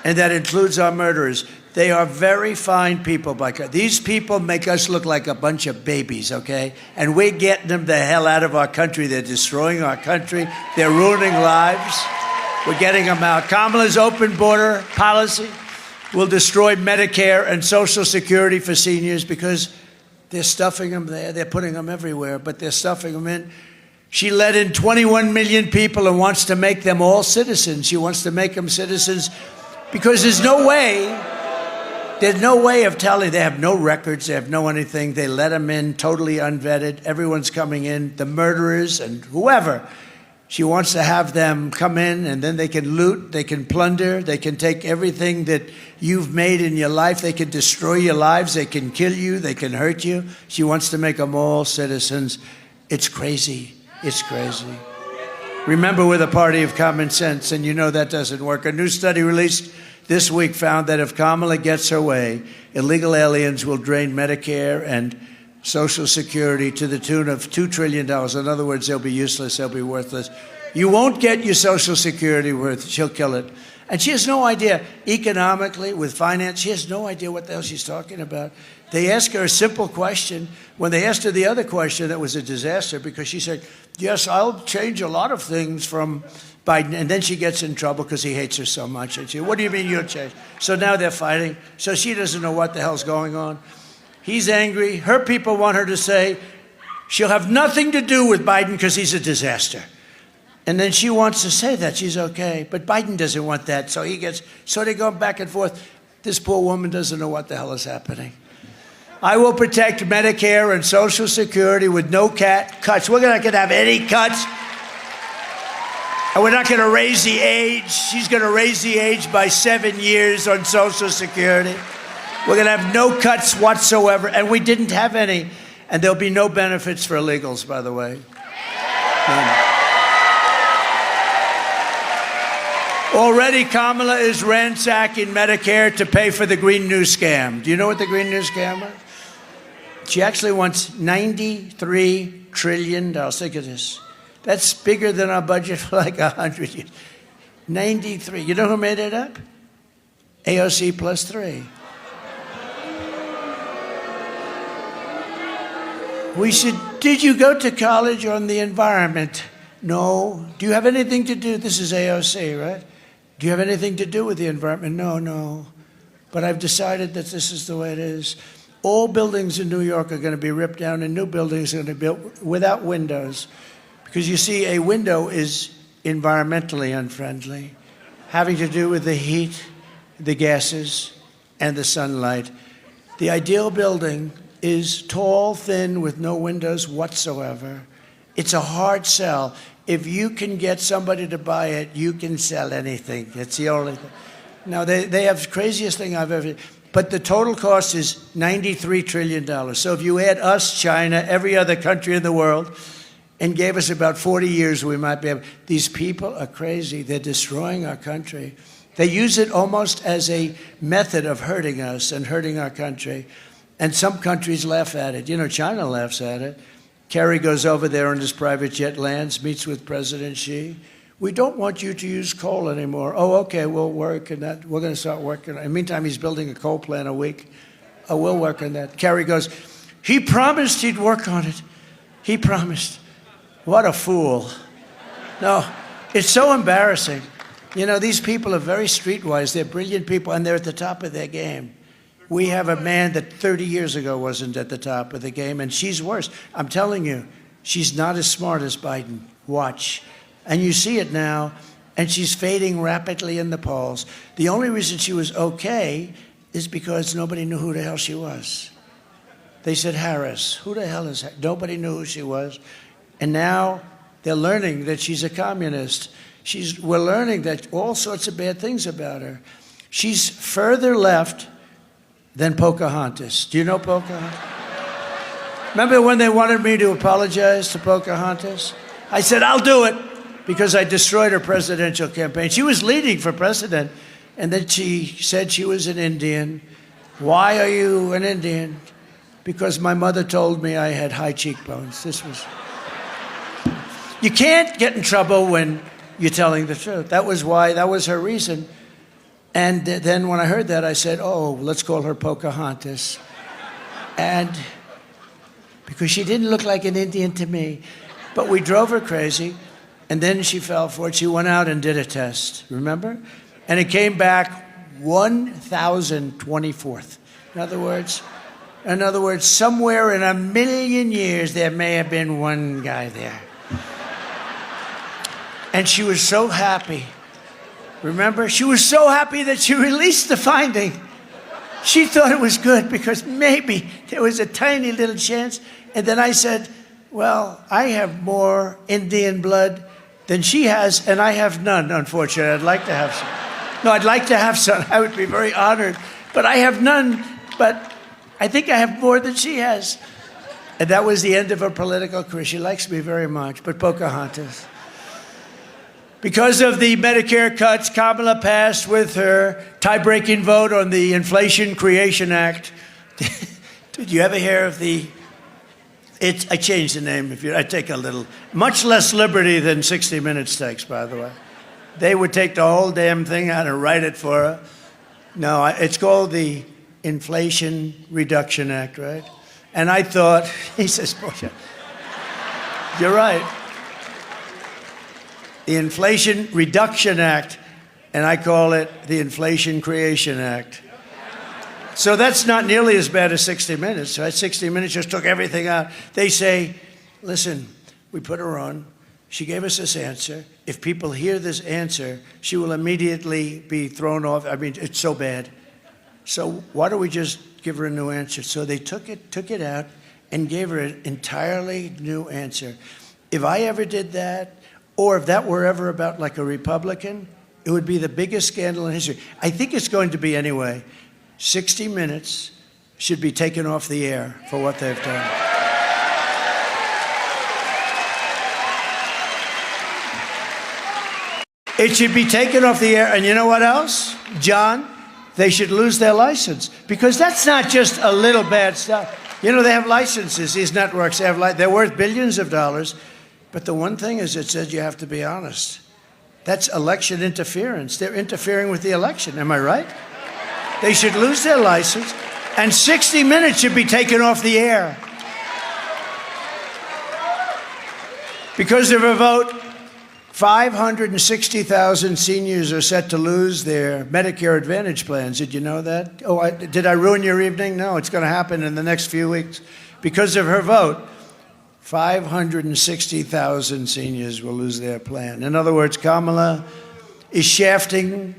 And that includes our murderers. They are very fine people. These people make us look like a bunch of babies, okay? And we're getting them the hell out of our country. They're destroying our country. They're ruining lives. We're getting them out. Kamala's open border policy will destroy Medicare and Social Security for seniors because they're stuffing them there. They're putting them everywhere, but they're stuffing them in. She let in 21 million people and wants to make them all citizens. She wants to make them citizens because there's no way There's no way of telling. They have no records. They have no anything. They let them in totally unvetted. Everyone's coming in, the murderers and whoever. She wants to have them come in, and then they can loot, they can plunder, they can take everything that you've made in your life. They can destroy your lives. They can kill you. They can hurt you. She wants to make them all citizens. It's crazy. It's crazy. Remember, we're the party of common sense, and you know that doesn't work. A new study released this week found that if Kamala gets her way, illegal aliens will drain Medicare and Social Security to the tune of $2 trillion. In other words, they'll be useless, they'll be worthless. You won't get your Social Security worth, she'll kill it. And she has no idea, economically, with finance, she has no idea what the hell she's talking about. They ask her a simple question. When they asked her the other question, that was a disaster, because she said, yes, I'll change a lot of things from Biden. And then she gets in trouble because he hates her so much. And she, what do you mean you'll change? So now they're fighting. So she doesn't know what the hell's going on. He's angry. Her people want her to say she'll have nothing to do with Biden because he's a disaster. And then she wants to say that she's okay. But Biden doesn't want that. So they go back and forth. This poor woman doesn't know what the hell is happening. I will protect Medicare and Social Security with no cuts. We're not going to have any cuts. And we're not going to raise the age. She's going to raise the age by 7 years on Social Security. We're going to have no cuts whatsoever. And we didn't have any. And there'll be no benefits for illegals, by the way. None. Already, Kamala is ransacking Medicare to pay for the Green New Scam. Do you know what the Green New Scam is? She actually wants $93 trillion. Think of this. That's bigger than our budget for like 100 years. 93. You know who made it up? AOC plus 3. We said, did you go to college on the environment? No. Do you have anything to do? This is AOC, right? Do you have anything to do with the environment? No. But I've decided that this is the way it is. All buildings in New York are going to be ripped down and new buildings are going to be built without windows. Because you see, a window is environmentally unfriendly, having to do with the heat, the gases, and the sunlight. The ideal building is tall, thin, with no windows whatsoever. It's a hard sell. If you can get somebody to buy it, you can sell anything. It's the only thing. Now, they have the craziest thing I've ever... But the total cost is $93 trillion. So if you add us, China, every other country in the world, and gave us about 40 years, we might be able... These people are crazy. They're destroying our country. They use it almost as a method of hurting us and hurting our country. And some countries laugh at it. You know, China laughs at it. Kerry goes over there on his private jet, lands, meets with President Xi. We don't want you to use coal anymore. Oh, okay, we'll work on that. We're going to start working on it. In the meantime, he's building a coal plant a week. Oh, we'll work on that. Kerry goes, he promised he'd work on it. He promised. What a fool. No, it's so embarrassing. You know, these people are very streetwise. They're brilliant people, and they're at the top of their game. We have a man that 30 years ago wasn't at the top of the game, and she's worse. I'm telling you, she's not as smart as Biden. Watch. And you see it now, and she's fading rapidly in the polls. The only reason she was okay is because nobody knew who the hell she was. They said Harris. Who the hell is that? Nobody knew who she was. And now they're learning that she's a communist. We're learning that all sorts of bad things about her. She's further left than Pocahontas. Do you know Pocahontas? Remember when they wanted me to apologize to Pocahontas? I said, I'll do it, because I destroyed her presidential campaign. She was leading for president, and then she said she was an Indian. Why are you an Indian? Because my mother told me I had high cheekbones. You can't get in trouble when you're telling the truth. That was her reason. And then when I heard that, I said, oh, let's call her Pocahontas. And because she didn't look like an Indian to me. But we drove her crazy, and then she fell for it. She went out and did a test, remember? And it came back 1,024th. In other words, somewhere in a million years, there may have been one guy there. And she was so happy. Remember? She was so happy that she released the finding. She thought it was good because maybe there was a tiny little chance. And then I said, well, I have more Indian blood than she has, and I have none, unfortunately. I'd like to have some. No, I'd like to have some. I would be very honored. But I have none, but I think I have more than she has. And that was the end of her political career. She likes me very much, but Pocahontas. Because of the Medicare cuts, Kamala passed with her tie-breaking vote on the Inflation Creation Act. Did you ever hear of the... I changed the name. I take a little... Much less liberty than 60 Minutes takes, by the way. They would take the whole damn thing out and write it for her. No, it's called the Inflation Reduction Act, right? And I thought... He says, bullshit. You're right. The Inflation Reduction Act, and I call it the Inflation Creation Act. So that's not nearly as bad as 60 Minutes, right? 60 Minutes just took everything out. They say, listen, we put her on. She gave us this answer. If people hear this answer, she will immediately be thrown off. I mean, it's so bad. So why don't we just give her a new answer? So they took it out and gave her an entirely new answer. If I ever did that, or if that were ever about like a Republican, it would be the biggest scandal in history. I think it's going to be anyway. 60 Minutes should be taken off the air for what they've done. It should be taken off the air. And you know what else, John? They should lose their license. Because that's not just a little bad stuff. You know, they have licenses. These networks have they're worth billions of dollars. But the one thing is it says you have to be honest. That's election interference. They're interfering with the election. Am I right? They should lose their license, and 60 Minutes should be taken off the air. Because of a vote, 560,000 seniors are set to lose their Medicare Advantage plans. Did you know that? Oh, did I ruin your evening? No, it's going to happen in the next few weeks. Because of her vote, 560,000 seniors will lose their plan. In other words, Kamala is shafting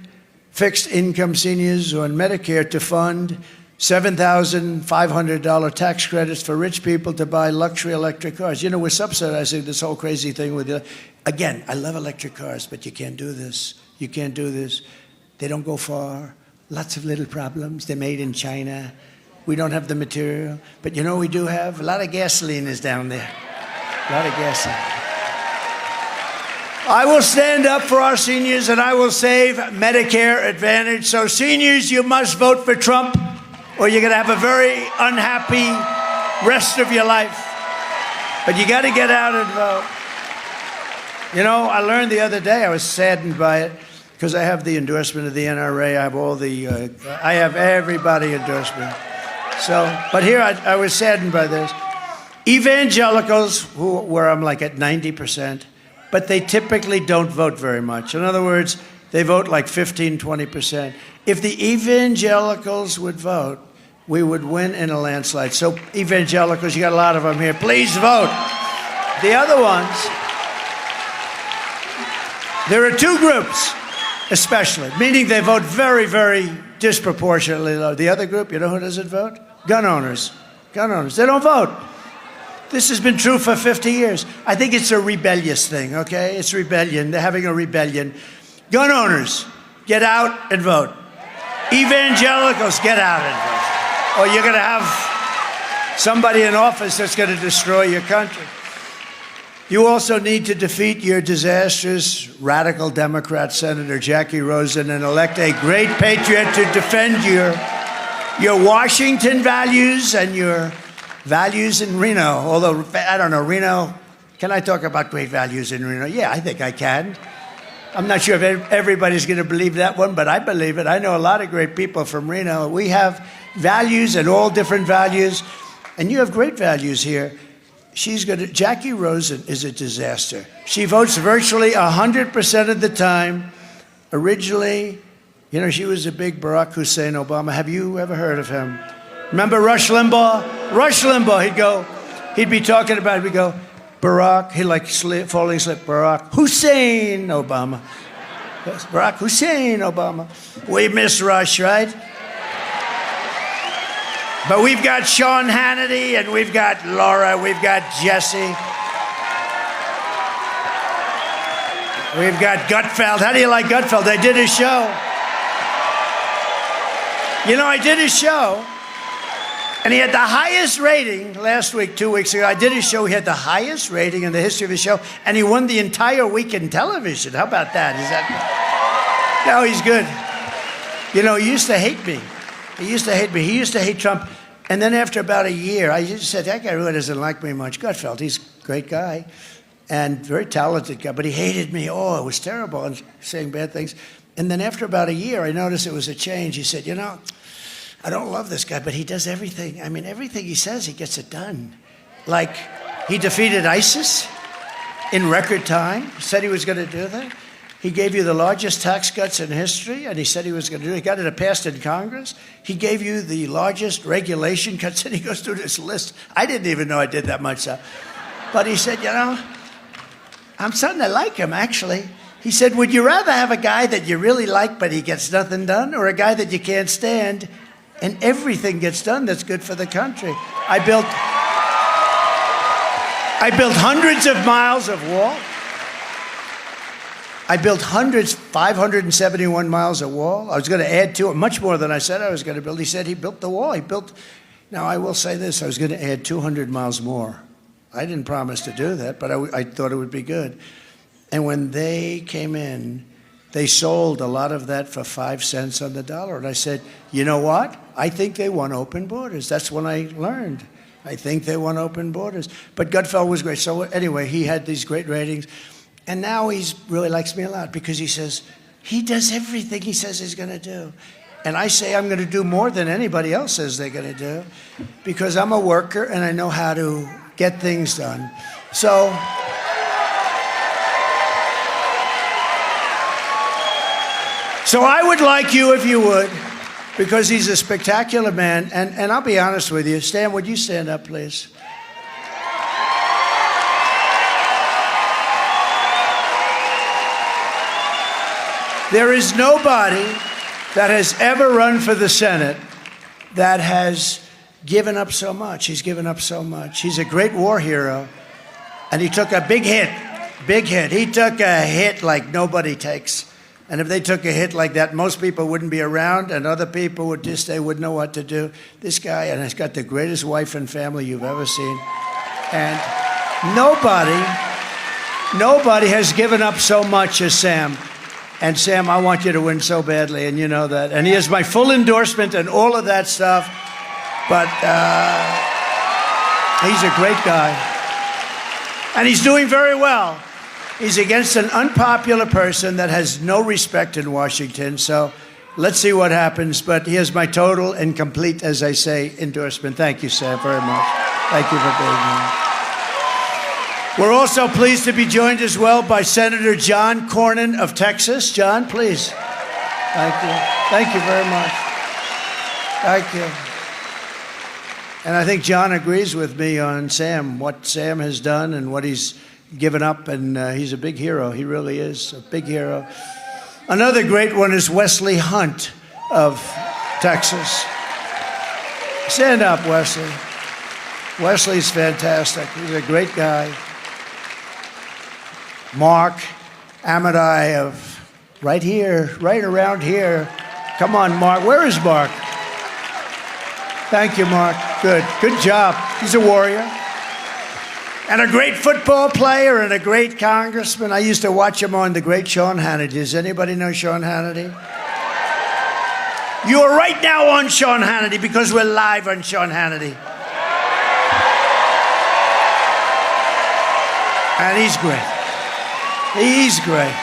fixed income seniors on Medicare to fund $7,500 tax credits for rich people to buy luxury electric cars. You know, we're subsidizing this whole crazy thing with again, I love electric cars, but you can't do this. You can't do this. They don't go far. Lots of little problems. They're made in China. We don't have the material. But you know what we do have? A lot of gasoline is down there. A lot of gasoline. I will stand up for our seniors, and I will save Medicare Advantage. So seniors, you must vote for Trump, or you're going to have a very unhappy rest of your life. But you got to get out and vote. You know, I learned the other day, I was saddened by it, because I have the endorsement of the NRA. I have I have everybody endorsed me. So, but here I was saddened by this. Evangelicals, where I'm like at 90%, but they typically don't vote very much. In other words, they vote like 15, 20%. If the evangelicals would vote, we would win in a landslide. So evangelicals, you got a lot of them here. Please vote. The other ones, there are two groups, especially, meaning they vote very, very disproportionately low. The other group, you know who doesn't vote? Gun owners. Gun owners. They don't vote. This has been true for 50 years. I think it's a rebellious thing, okay? It's rebellion. They're having a rebellion. Gun owners, get out and vote. Evangelicals, get out and vote. Or you're going to have somebody in office that's going to destroy your country. You also need to defeat your disastrous radical Democrat Senator Jackie Rosen and elect a great patriot to defend your Washington values and your values in Reno. Although, I don't know, Reno, can I talk about great values in Reno? Yeah, I think I can. I'm not sure if everybody's going to believe that one, but I believe it. I know a lot of great people from Reno. We have values and all different values, and you have great values here. Jackie Rosen is a disaster. She votes virtually 100% of the time. Originally, you know, she was a big Barack Hussein Obama. Have you ever heard of him? Remember Rush Limbaugh? Rush Limbaugh, he'd be talking about, we'd go, Barack, he'd like falling asleep, Barack Hussein Obama. Yes, Barack Hussein Obama. We miss Rush, right? But we've got Sean Hannity, and we've got Laura, we've got Jesse. We've got Gutfeld. How do you like Gutfeld? I did his show. You know, I did his show, and he had the highest rating last week, 2 weeks ago. I did his show. He had the highest rating in the history of his show, and he won the entire week in television. How about that? Is that? No, he's good. You know, he used to hate me. He used to hate me. He used to hate Trump. And then after about a year, I just said, that guy really doesn't like me much. Gutfeld, he's a great guy. And very talented guy, but he hated me. Oh, it was terrible, and saying bad things. And then after about a year, I noticed it was a change. He said, you know, I don't love this guy, but he does everything. I mean, everything he says, he gets it done. Like, he defeated ISIS in record time. He said he was going to do that. He gave you the largest tax cuts in history, and he said he was going to do it. He got it passed in Congress. He gave you the largest regulation cuts, and he goes through this list. I didn't even know I did that much stuff. But he said, you know, I'm starting to like him, actually. He said, would you rather have a guy that you really like but he gets nothing done, or a guy that you can't stand and everything gets done that's good for the country? I built hundreds of miles of wall. I built 571 miles of wall. I was going to add to it, much more than I said I was going to build. He said he built the wall. Now, I will say this, I was going to add 200 miles more. I didn't promise to do that, but I thought it would be good. And when they came in, they sold a lot of that for 5 cents on the dollar. And I said, you know what? I think they want open borders. That's when I learned. I think they want open borders. But Gutfeld was great. So anyway, he had these great ratings. And now he really likes me a lot because he says, he does everything he says he's going to do. And I say I'm going to do more than anybody else says they're going to do because I'm a worker and I know how to get things done. So I would like you, if you would, because he's a spectacular man. And I'll be honest with you. Stan, would you stand up, please? There is nobody that has ever run for the Senate that has given up so much. He's given up so much. He's a great war hero, and he took a big hit, big hit. He took a hit like nobody takes. And if they took a hit like that, most people wouldn't be around, and other people would just, they wouldn't know what to do. This guy, and he's got the greatest wife and family you've ever seen. And nobody has given up so much as Sam. And Sam, I want you to win so badly, and you know that. And he has my full endorsement and all of that stuff. But he's a great guy. And he's doing very well. He's against an unpopular person that has no respect in Washington. So let's see what happens. But here's my total and complete, as I say, endorsement. Thank you, Sam, very much. Thank you for being here. We're also pleased to be joined as well by Senator John Cornyn of Texas. John, please. Thank you. Thank you very much. Thank you. And I think John agrees with me on Sam, what Sam has done and what he's given up, and he's a big hero. He really is a big hero. Another great one is Wesley Hunt of Texas. Stand up, Wesley. Wesley's fantastic. He's a great guy. Mark Amadai of right here, right around here. Come on, Mark. Where is Mark? Thank you, Mark. Good. Good job. He's a warrior. And a great football player and a great congressman. I used to watch him on the great Sean Hannity. Does anybody know Sean Hannity? You are right now on Sean Hannity because we're live on Sean Hannity. And he's great. He's great.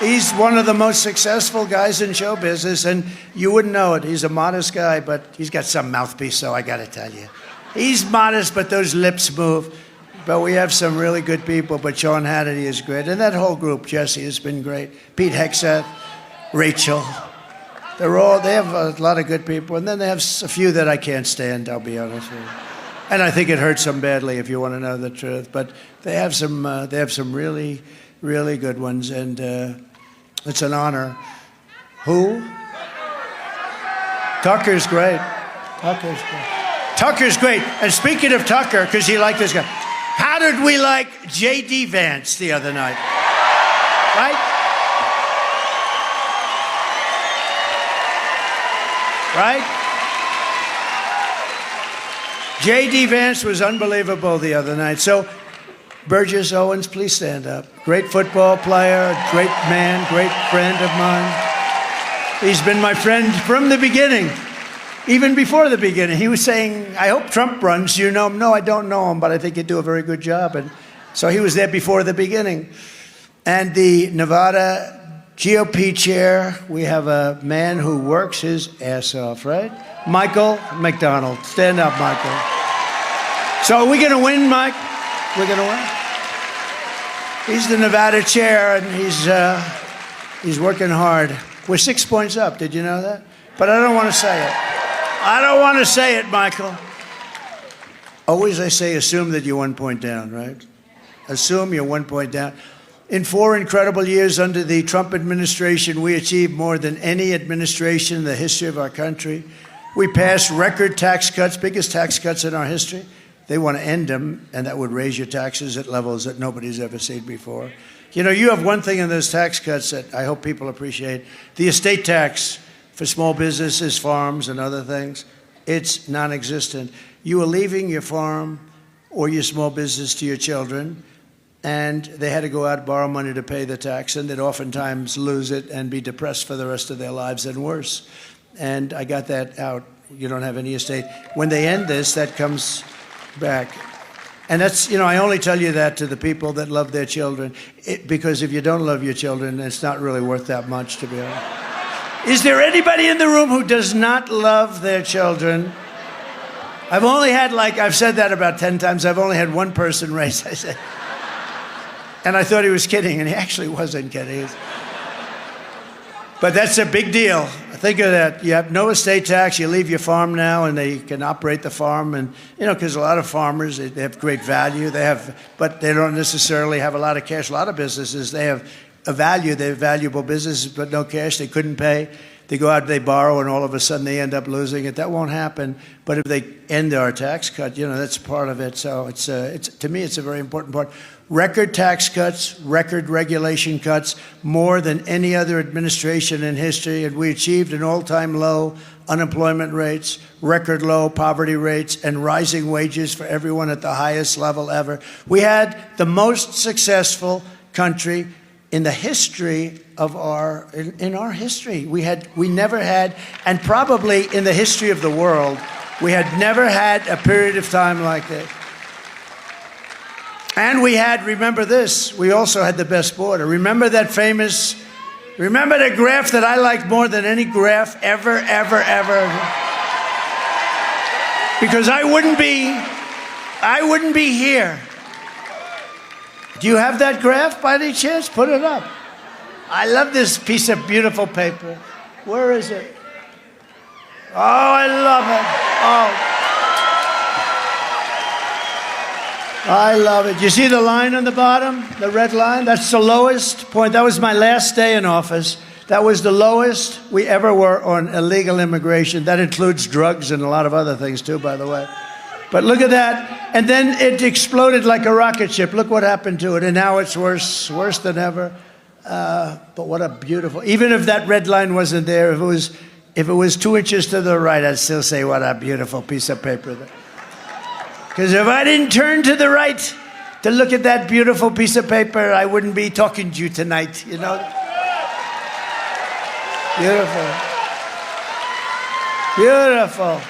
He's one of the most successful guys in show business, and you wouldn't know it. He's a modest guy, but he's got some mouthpiece, so I got to tell you. He's modest, but those lips move. But we have some really good people, but Sean Hannity is great. And that whole group, Jesse, has been great. Pete Hegseth, Rachel. They have a lot of good people. And then they have a few that I can't stand, I'll be honest with you. And I think it hurts them badly, if you want to know the truth. But they have some really, really good ones. And it's an honor. Who? Tucker's great. Tucker's great. Tucker's great. And speaking of Tucker, because you like this guy, how did we like J.D. Vance the other night? Right? Right? J.D. Vance was unbelievable the other night. So, Burgess Owens, please stand up. Great football player, great man, great friend of mine. He's been my friend from the beginning, even before the beginning. He was saying, I hope Trump runs. You know him? No, I don't know him, but I think he'd do a very good job. And so he was there before the beginning. And the Nevada GOP chair, we have a man who works his ass off, right? Michael McDonald. Stand up, Michael. So are we going to win, Mike? We're going to win? He's the Nevada chair, and he's working hard. We're 6 points up. Did you know that? But I don't want to say it. I don't want to say it, Michael. Always I say assume that you're 1 point down, right? Assume you're 1 point down. In 4 incredible years under the Trump administration, we achieved more than any administration in the history of our country. We passed record tax cuts, biggest tax cuts in our history. They want to end them, and that would raise your taxes at levels that nobody's ever seen before. You know, you have one thing in those tax cuts that I hope people appreciate. The estate tax for small businesses, farms, and other things, it's non-existent. You are leaving your farm or your small business to your children, and they had to go out and borrow money to pay the tax, and they'd oftentimes lose it and be depressed for the rest of their lives and worse. And I got that out. You don't have any estate. When they end this, that comes back. And that's, you know, I only tell you that to the people that love their children, because if you don't love your children, it's not really worth that much, to be honest. Is there anybody in the room who does not love their children? I've only had, I've said that about 10 times. I've only had one person raise, I said. And I thought he was kidding, and he actually wasn't kidding. But that's a big deal. Think of that. You have no estate tax. You leave your farm now, and they can operate the farm. And, you know, because a lot of farmers, they have great value. But they don't necessarily have a lot of cash. A lot of businesses, they have a value. They have valuable businesses, but no cash. They couldn't pay. They go out, they borrow, and all of a sudden they end up losing it. That won't happen. But if they end our tax cut, you know, that's part of it. So it's to me, it's a very important part. Record tax cuts, record regulation cuts, more than any other administration in history. And we achieved an all-time low unemployment rates, record low poverty rates, and rising wages for everyone at the highest level ever. We had the most successful country in the history of in our history. We never had, and probably in the history of the world, we had never had a period of time like this. And we had, remember this, we also had the best border. Remember that remember the graph that I like more than any graph ever, ever, ever? Because I wouldn't be here. Do you have that graph by any chance? Put it up. I love this piece of beautiful paper. Where is it? Oh, I love it. Oh. I love it. You see the line on the bottom, the red line? That's the lowest point. That was my last day in office. That was the lowest we ever were on illegal immigration. That includes drugs and a lot of other things too, by the way. But look at that. And then it exploded like a rocket ship. Look what happened to it. And now it's worse than ever. But what a beautiful, even if that red line wasn't there, if it was 2 inches to the right, I'd still say what a beautiful piece of paper. Because if I didn't turn to the right to look at that beautiful piece of paper, I wouldn't be talking to you tonight, you know? Beautiful. Beautiful.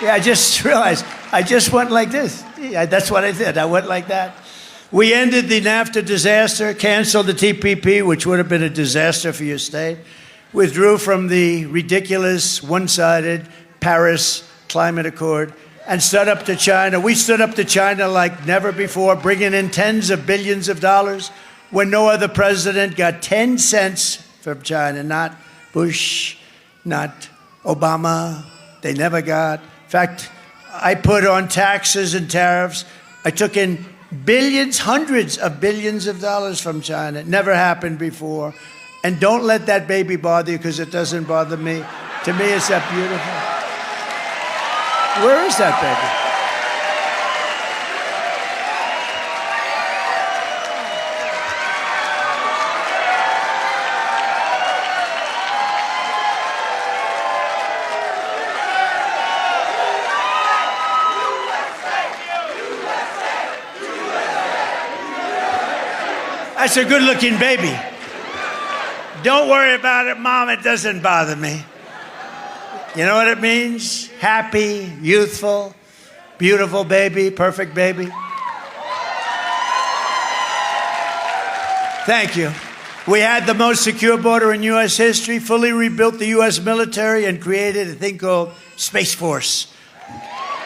Yeah, I just realized, I just went like this. Yeah, that's what I did. I went like that. We ended the NAFTA disaster, canceled the TPP, which would have been a disaster for your state, withdrew from the ridiculous, one-sided Paris Climate Accord, and stood up to China. We stood up to China like never before, bringing in tens of billions of dollars when no other president got 10 cents from China. Not Bush, not Obama. They never got. In fact, I put on taxes and tariffs. I took in billions, hundreds of billions of dollars from China. It never happened before. And don't let that baby bother you, because it doesn't bother me. To me, it's that beautiful. Where is that baby? That's a good-looking baby. Don't worry about it, Mom. It doesn't bother me. You know what it means? Happy, youthful, beautiful baby, perfect baby. Thank you. We had the most secure border in U.S. history, fully rebuilt the U.S. military, and created a thing called Space Force.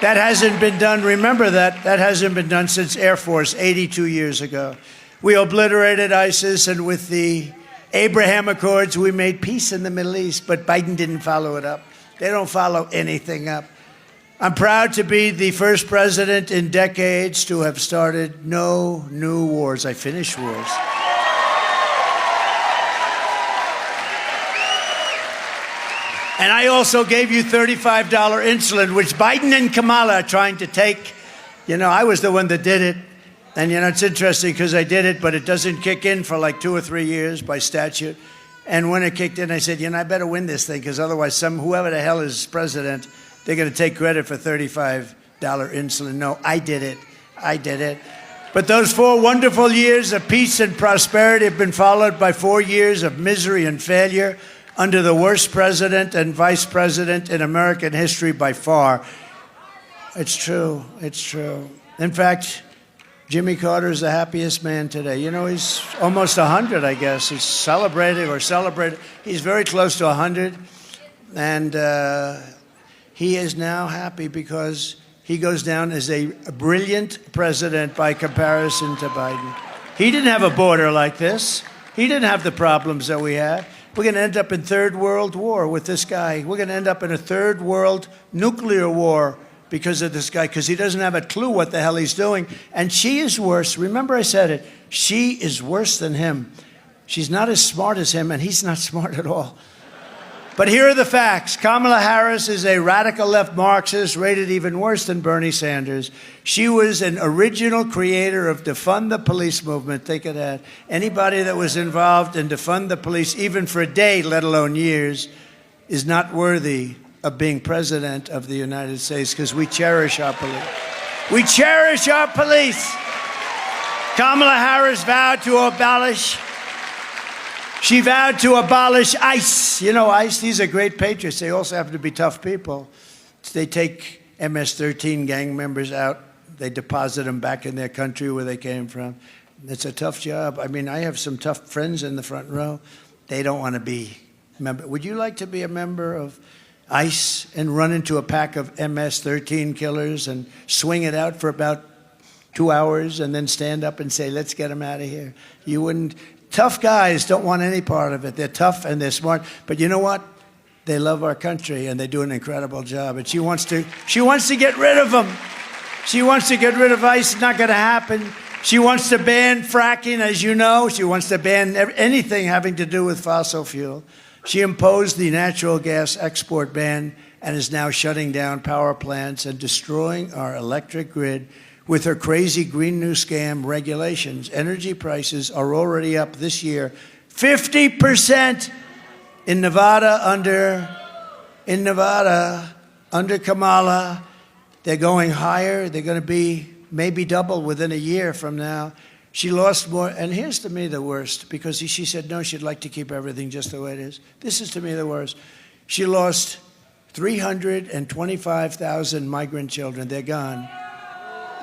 That hasn't been done, remember that, that hasn't been done since Air Force 82 years ago. We obliterated ISIS, and with the Abraham Accords, we made peace in the Middle East, but Biden didn't follow it up. They don't follow anything up. I'm proud to be the first president in decades to have started no new wars. I finished wars. And I also gave you $35 insulin, which Biden and Kamala are trying to take. You know, I was the one that did it. And, you know, it's interesting because I did it, but it doesn't kick in for like 2 or 3 years by statute. And when it kicked in, I said, you know, I better win this thing because otherwise whoever the hell is president, they're going to take credit for $35 insulin. No, I did it. I did it. But those 4 wonderful years of peace and prosperity have been followed by 4 years of misery and failure under the worst president and vice president in American history by far. It's true. It's true. In fact, Jimmy Carter is the happiest man today. You know, he's almost 100, I guess. He's celebrating. He's very close to 100. And he is now happy because he goes down as a brilliant president by comparison to Biden. He didn't have a border like this. He didn't have the problems that we have. We're going to end up in third world war with this guy. We're going to end up in a third world nuclear war because of this guy, because he doesn't have a clue what the hell he's doing. And she is worse. Remember I said it. She is worse than him. She's not as smart as him, and he's not smart at all. But here are the facts. Kamala Harris is a radical left Marxist, rated even worse than Bernie Sanders. She was an original creator of defund the police movement. Think of that. Anybody that was involved in defund the police, even for a day, let alone years, is not worthy of being president of the United States because we cherish our police. We cherish our police. Kamala Harris vowed to abolish. She vowed to abolish ICE. You know, ICE, these are great patriots. They also have to be tough people. They take MS-13 gang members out. They deposit them back in their country where they came from. It's a tough job. I mean, I have some tough friends in the front row. They don't want to be member. Would you like to be a member of ICE and run into a pack of MS-13 killers and swing it out for about 2 hours and then stand up and say, let's get them out of here? You wouldn't. Tough guys don't want any part of it. They're tough and they're smart. But you know what? They love our country and they do an incredible job. And she wants to get rid of them. She wants to get rid of ICE. It's not going to happen. She wants to ban fracking, as you know. She wants to ban anything having to do with fossil fuel. She imposed the natural gas export ban and is now shutting down power plants and destroying our electric grid with her crazy Green New Scam regulations. Energy prices are already up this year 50% in Nevada under Kamala. They're going higher. They're going to be maybe double within a year from now. She lost more, and here's to me the worst, because she said no, she'd like to keep everything just the way it is. This is to me the worst. She lost 325,000 migrant children. They're gone.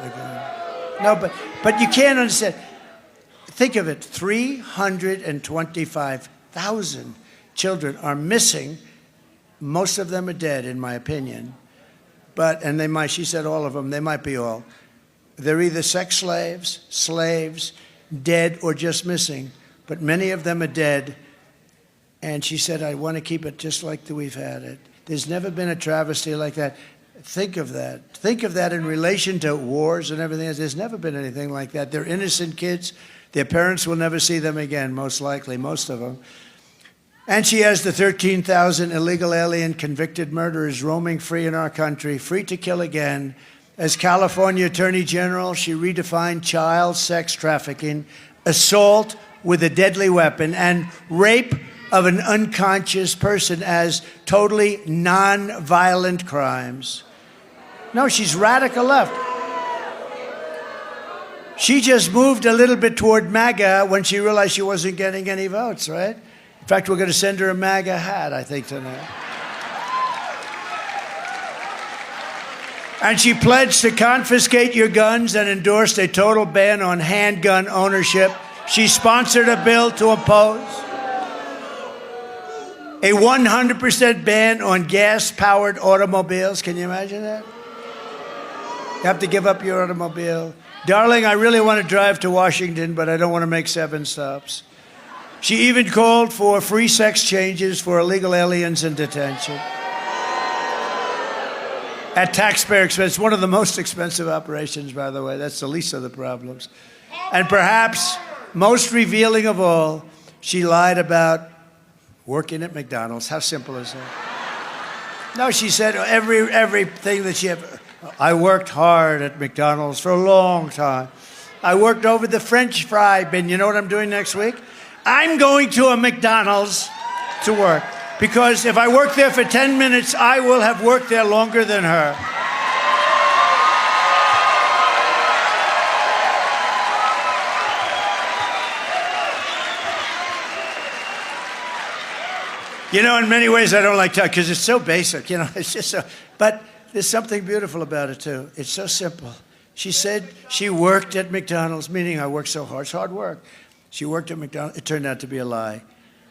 They're gone. No, but you can't understand. Think of it, 325,000 children are missing. Most of them are dead, in my opinion. And they might, she said all of them, they might be all. They're either sex slaves, dead, or just missing. But many of them are dead. And she said, I want to keep it just like we've had it. There's never been a travesty like that. Think of that. Think of that in relation to wars and everything else. There's never been anything like that. They're innocent kids. Their parents will never see them again, most likely, most of them. And she has the 13,000 illegal alien convicted murderers roaming free in our country, free to kill again. As California Attorney General, she redefined child sex trafficking, assault with a deadly weapon, and rape of an unconscious person as totally non-violent crimes. No, she's radical left. She just moved a little bit toward MAGA when she realized she wasn't getting any votes, right? In fact, we're going to send her a MAGA hat, I think, tonight. And she pledged to confiscate your guns and endorsed a total ban on handgun ownership. She sponsored a bill to oppose a 100% ban on gas-powered automobiles. Can you imagine that? You have to give up your automobile. Darling, I really want to drive to Washington, but I don't want to make 7 stops. She even called for free sex changes for illegal aliens in detention. At taxpayer expense, one of the most expensive operations, by the way. That's the least of the problems. And perhaps most revealing of all, she lied about working at McDonald's. How simple is that? No, she said everything that she had. I worked hard at McDonald's for a long time. I worked over the French fry bin. You know what I'm doing next week? I'm going to a McDonald's to work. Because if I work there for 10 minutes, I will have worked there longer than her. You know, in many ways, I don't like talking because it's so basic. You know, it's just so. But there's something beautiful about it too. It's so simple. She said she worked at McDonald's, meaning I worked so hard. It's hard work. She worked at McDonald's. It turned out to be a lie.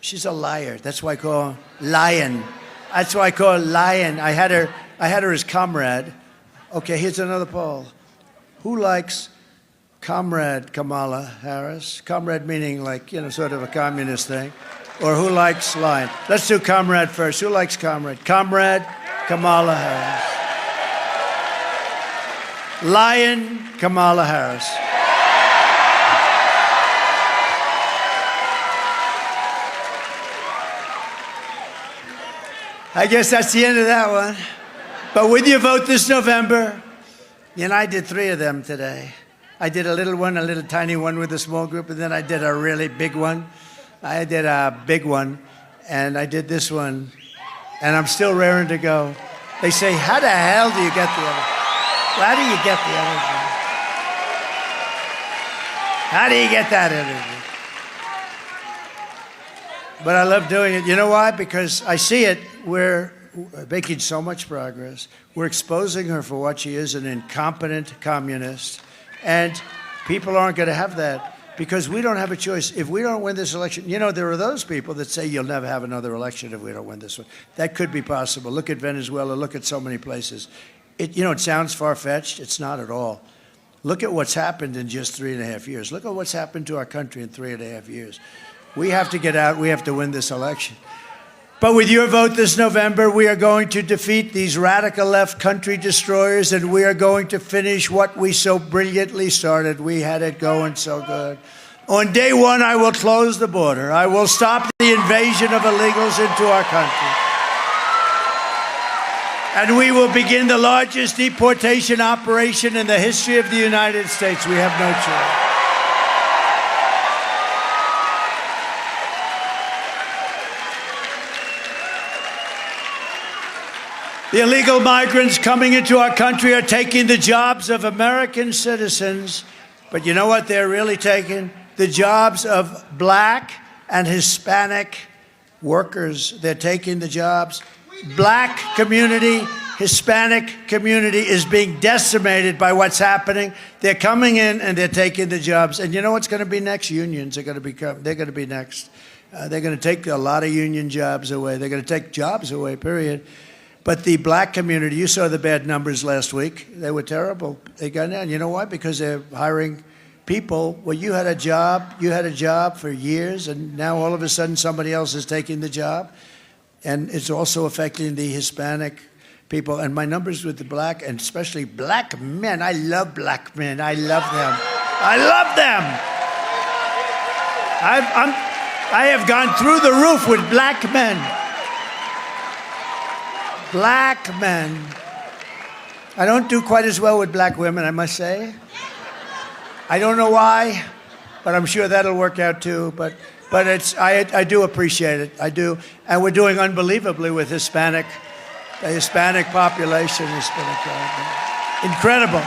She's a liar. That's why I call her lion. That's why I call her lion. I had her as comrade. Okay, here's another poll. Who likes comrade Kamala Harris? Comrade meaning like, you know, sort of a communist thing. Or who likes lion? Let's do comrade first. Who likes comrade? Comrade Kamala Harris. Lion Kamala Harris. I guess that's the end of that one. But with your vote this November, and I did 3 of them today. I did a little one, a little tiny one with a small group, and then I did a really big one. I did a big one, and I did this one, and I'm still raring to go. They say, how the hell do you get the other? How do you get the energy? How do you get that energy? But I love doing it. You know why? Because I see it. We're making so much progress. We're exposing her for what she is, an incompetent communist. And people aren't going to have that because we don't have a choice. If we don't win this election, you know, there are those people that say you'll never have another election if we don't win this one. That could be possible. Look at Venezuela. Look at so many places. It sounds far-fetched. It's not at all. Look at what's happened in just 3.5 years. Look at what's happened to our country in 3.5 years. We have to get out. We have to win this election. But with your vote this November, we are going to defeat these radical left country destroyers, and we are going to finish what we so brilliantly started. We had it going so good. On day one, I will close the border. I will stop the invasion of illegals into our country. And we will begin the largest deportation operation in the history of the United States. We have no choice. The illegal migrants coming into our country are taking the jobs of American citizens. But you know what they're really taking? The jobs of Black and Hispanic workers. They're taking the jobs. Black community, Hispanic community is being decimated by what's happening. They're coming in and they're taking the jobs. And you know what's going to be next? Unions are going to they're going to be next. They're going to take a lot of union jobs away. They're going to take jobs away, period. But the Black community, you saw the bad numbers last week. They were terrible. They got down. You know why? Because they're hiring people. Well, you had a job for years, and now all of a sudden somebody else is taking the job. And it's also affecting the Hispanic people. And my numbers with the Black, and especially Black men. I love Black men. I love them. I love them. I have gone through the roof with black men. Black men. I don't do quite as well with black women, I must say. I don't know why, but I'm sure that'll work out too. But I do appreciate it. I do. And we're doing unbelievably with Hispanic. The Hispanic population has been incredible.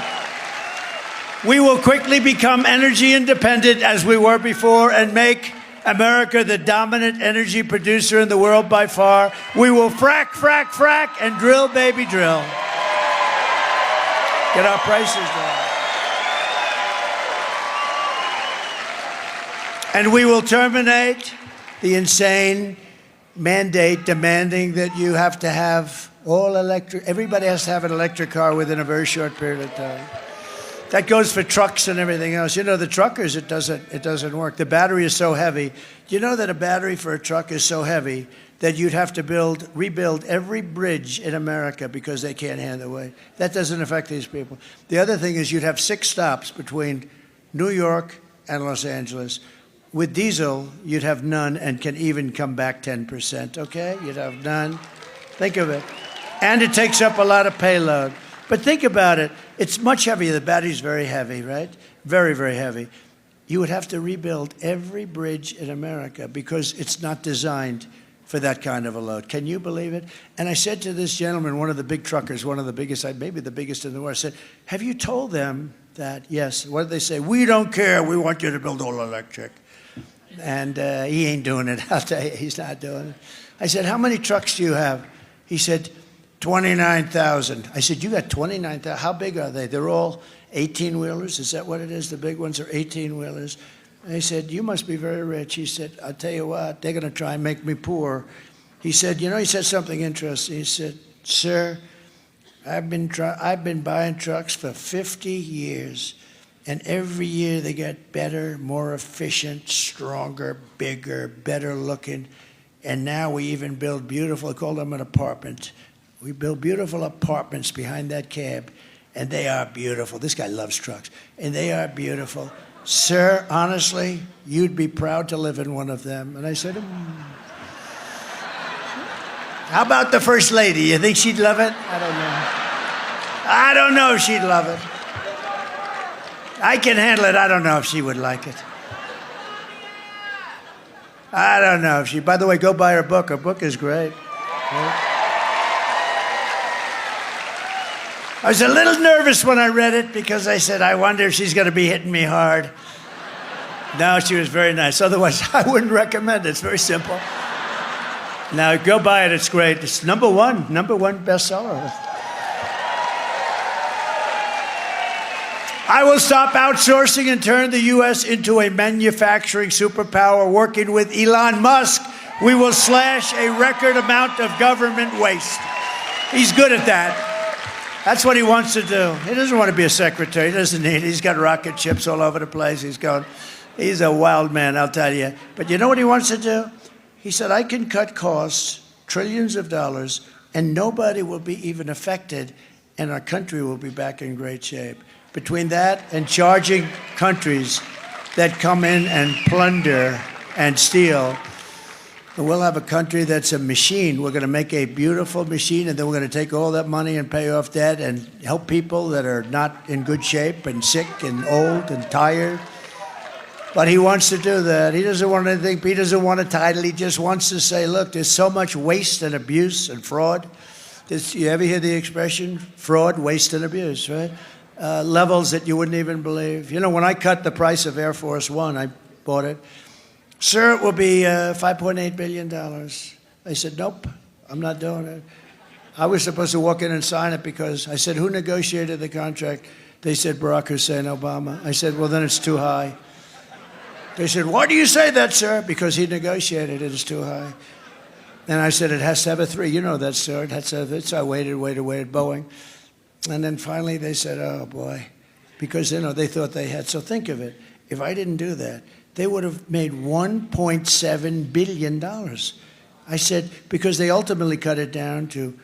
We will quickly become energy independent as we were before and make America the dominant energy producer in the world by far. We will frack, frack, frack, and drill, baby, drill. Get our prices down. And we will terminate the insane mandate demanding that you have to have all electric. Everybody has to have an electric car within a very short period of time. That goes for trucks and everything else. You know, the truckers, it doesn't work. The battery is so heavy. Do you know that a battery for a truck is so heavy that you'd have to rebuild every bridge in America because they can't handle the weight? That doesn't affect these people. The other thing is you'd have 6 stops between New York and Los Angeles. With diesel, you'd have none and can even come back 10%, okay? You'd have none. Think of it. And it takes up a lot of payload. But think about it. It's much heavier. The battery's very heavy, right? Very, very heavy. You would have to rebuild every bridge in America because it's not designed for that kind of a load. Can you believe it? And I said to this gentleman, one of the big truckers, one of the biggest, maybe the biggest in the world, I said, have you told them that, yes, what did they say? We don't care. We want you to build all electric. And he ain't doing it. I'll tell you, he's not doing it. I said, how many trucks do you have? He said, 29,000. I said, you got 29,000? How big are they? They're all 18-wheelers? Is that what it is? The big ones are 18-wheelers. And he said, you must be very rich. He said, I'll tell you what, they're going to try and make me poor. He said, you know, he said something interesting. He said, sir, I've been buying trucks for 50 years, and every year they get better, more efficient, stronger, bigger, better looking. And now we even build beautiful, I call them an apartment. We build beautiful apartments behind that cab, and they are beautiful. This guy loves trucks, and they are beautiful. Sir, honestly, you'd be proud to live in one of them. And I said, How about the First Lady? You think she'd love it? I don't know. I don't know if she'd love it. I can handle it. I don't know if she would like it. I don't know if she... By the way, go buy her book. Her book is great. I was a little nervous when I read it because I said, I wonder if she's going to be hitting me hard. No, she was very nice. Otherwise, I wouldn't recommend it. It's very simple. Now, go buy it. It's great. It's number one bestseller. I will stop outsourcing and turn the U.S. into a manufacturing superpower. Working with Elon Musk, we will slash a record amount of government waste. He's good at that. That's what he wants to do. He doesn't want to be a secretary. He doesn't need it. He's got rocket ships all over the place. He's a wild man, I'll tell you. But you know what he wants to do? He said, I can cut costs, trillions of dollars, and nobody will be even affected, and our country will be back in great shape. Between that and charging countries that come in and plunder and steal, we'll have a country that's a machine. We're going to make a beautiful machine, and then we're going to take all that money and pay off debt and help people that are not in good shape and sick and old and tired. But he wants to do that. He doesn't want anything. He doesn't want a title. He just wants to say, look, there's so much waste and abuse and fraud. You ever hear the expression? Fraud, waste, and abuse, right? Levels that you wouldn't even believe. You know, when I cut the price of Air Force One, I bought it. Sir, it will be $5.8 billion. I said, nope, I'm not doing it. I was supposed to walk in and sign it because I said, who negotiated the contract? They said, Barack Hussein Obama. I said, well, then it's too high. They said, why do you say that, sir? Because he negotiated it. It's too high. And I said, it has to have a 3. You know that, sir. It has to have it. So I waited, Boeing. And then finally they said, oh, boy. Because, you know, they thought they had. So think of it. If I didn't do that, they would have made $1.7 billion. I said, because they ultimately cut it down to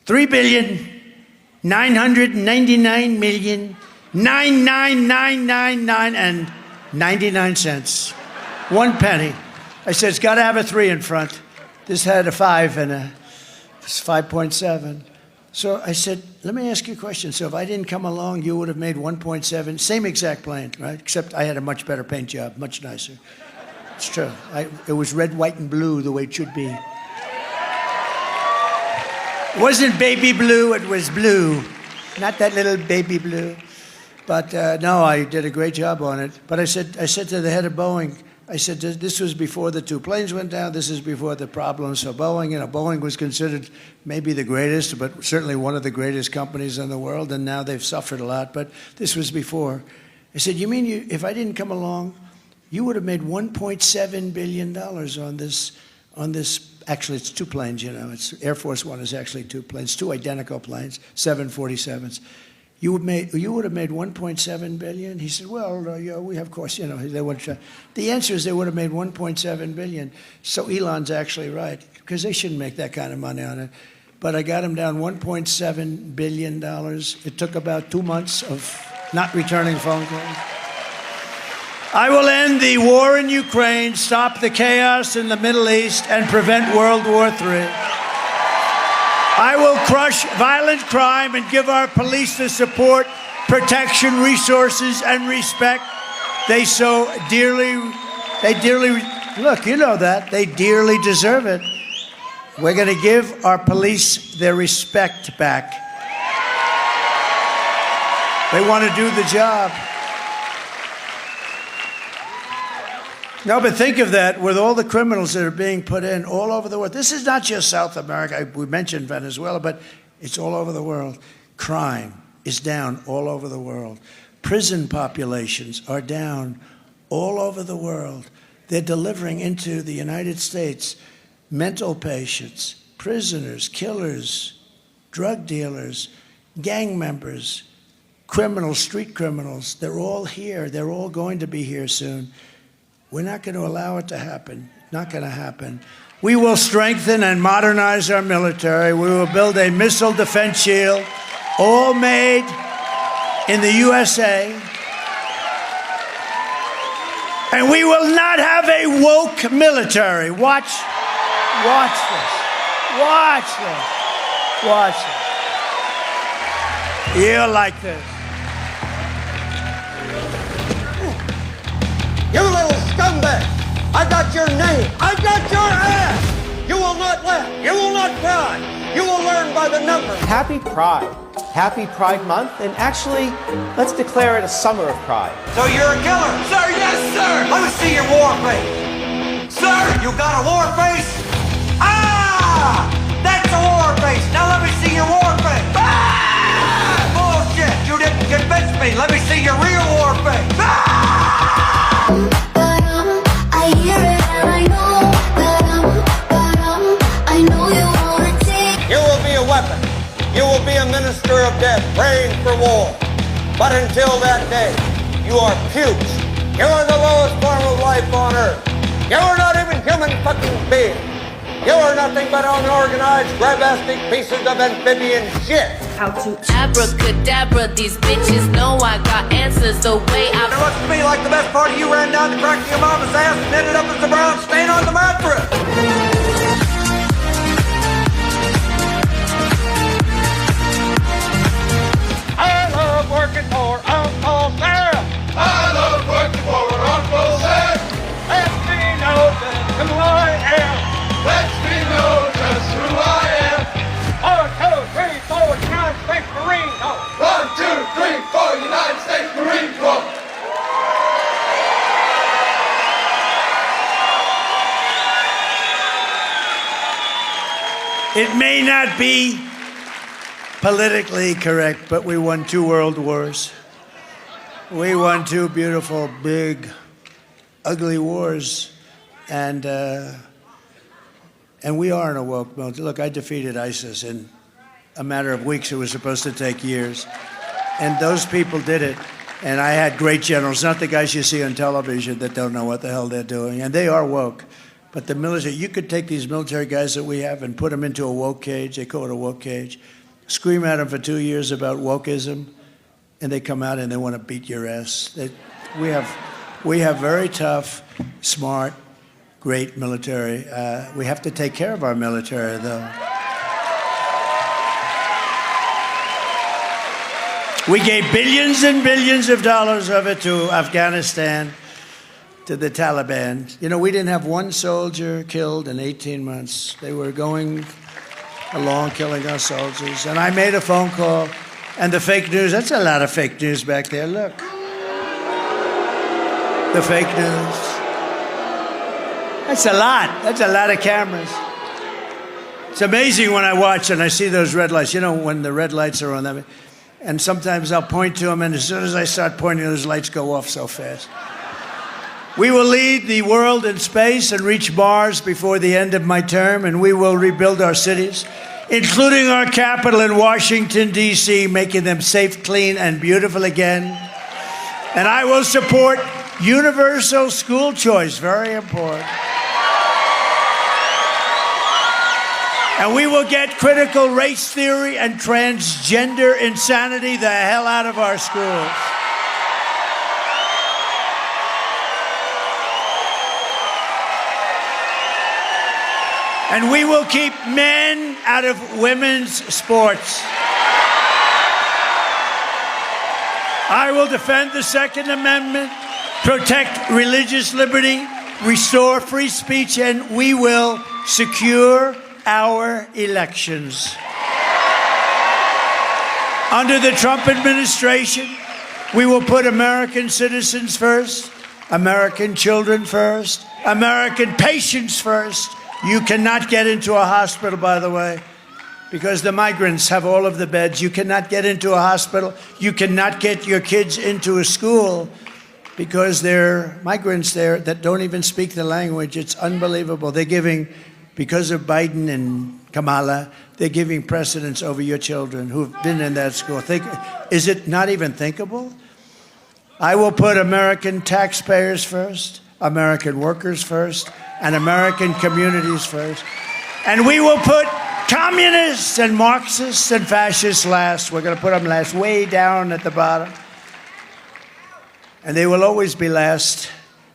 $3,999,999,999 and 99 cents. 1 penny. I said, it's got to have a 3 in front. This had a 5 and it's 5.7. So I said, let me ask you a question. So if I didn't come along, you would have made 1.7, same exact plane, right? Except I had a much better paint job, much nicer. It's true. It was red, white, and blue the way it should be. It wasn't baby blue, it was blue. Not that little baby blue. But no, I did a great job on it. But I said to the head of Boeing, I said, this was before the 2 planes went down. This is before the problems for Boeing. You know, Boeing was considered maybe the greatest, but certainly one of the greatest companies in the world, and now they've suffered a lot. But this was before. I said, you mean if I didn't come along, you would have made $1.7 billion on this. Actually, it's 2 planes, you know. It's Air Force One is actually 2 planes, 2 identical planes, 747s. You would have made 1.7 billion. He said, well, yeah, we have, of course, you know, they would. The answer is they would have made 1.7 billion. So Elon's actually right, because they shouldn't make that kind of money on it. But I got him down $1.7 billion. It took about 2 months of not returning phone calls. I will end the war in Ukraine, stop the chaos in the Middle East, and prevent World War III. I will crush violent crime and give our police the support, protection, resources, and respect they so dearly, look, you know that, they dearly deserve it. We're going to give our police their respect back. They want to do the job. No, but think of that, with all the criminals that are being put in all over the world. This is not just South America. We mentioned Venezuela, but it's all over the world. Crime is down all over the world. Prison populations are down all over the world. They're delivering into the United States mental patients, prisoners, killers, drug dealers, gang members, criminals, street criminals. They're all here. They're all going to be here soon. We're not going to allow it to happen. Not going to happen. We will strengthen and modernize our military. We will build a missile defense shield, all made in the USA. And we will not have a woke military. Watch this. Watch this. Watch this. You'll like this. You little scumbag! I got your name! I got your ass! You will not laugh! You will not cry! You will learn by the numbers! Happy Pride. Happy Pride Month, and actually, let's declare it a summer of pride. So you're a killer? Sir, yes, sir! Let me see your war face! Sir, you got a war face? Ah! That's a war face! Now let me see your war face! Ah! Bullshit! You didn't convince me! Let me see your real war face! Ah! I hear it and I know that I know you wanna take. You will be a weapon. You will be a minister of death, praying for war. But until that day, you are pukes. You are the lowest form of life on earth. You are not even human fucking beings. You are nothing but unorganized, grabastic pieces of amphibian shit. How to abracadabra, these bitches know I got answers the way I. It looks to me like the best part of you ran down the crack of your mama's ass and ended up as the brown stain on the mattress. I love working for Uncle Sam. I love working for Uncle Sam. Let me know just who I am. Let me know just who I am. 1, 2, 3, 4, United States Marine Corps. 1, 2, 3, 4, United States Marine Corps. It may not be politically correct, but we won 2 world wars. We won 2 beautiful, big, ugly wars. And we are in a woke mode. Look, I defeated ISIS in a matter of weeks. It was supposed to take years. And those people did it. And I had great generals, not the guys you see on television that don't know what the hell they're doing. And they are woke. But the military, you could take these military guys that we have and put them into a woke cage. They call it a woke cage. Scream at them for 2 years about wokeism. And they come out and they want to beat your ass. We have very tough, smart, great military. We have to take care of our military, though. We gave billions and billions of dollars of it to Afghanistan, to the Taliban. You know, we didn't have one soldier killed in 18 months. They were going along killing our soldiers. And I made a phone call, and the fake news, that's a lot of fake news back there. Look. The fake news. That's a lot. That's a lot of cameras. It's amazing when I watch and I see those red lights. You know, when the red lights are on them. And sometimes I'll point to them, and as soon as I start pointing, those lights go off so fast. We will lead the world in space and reach Mars before the end of my term, and we will rebuild our cities, including our capital in Washington, D.C., making them safe, clean, and beautiful again. And I will support universal school choice, very important. And we will get critical race theory and transgender insanity the hell out of our schools. And we will keep men out of women's sports. I will defend the Second Amendment, protect religious liberty, restore free speech, and we will secure our elections. Under the Trump administration, we will put American citizens first, American children first, American patients first. You cannot get into a hospital, by the way, because the migrants have all of the beds. You cannot get into a hospital. You cannot get your kids into a school because there are migrants there that don't even speak the language. It's unbelievable. They're giving, because of Biden and Kamala, they're giving precedence over your children who've been in that school. Is it not even thinkable? I will put American taxpayers first, American workers first, and American communities first. And we will put communists and Marxists and fascists last. We're going to put them last, way down at the bottom. And they will always be last.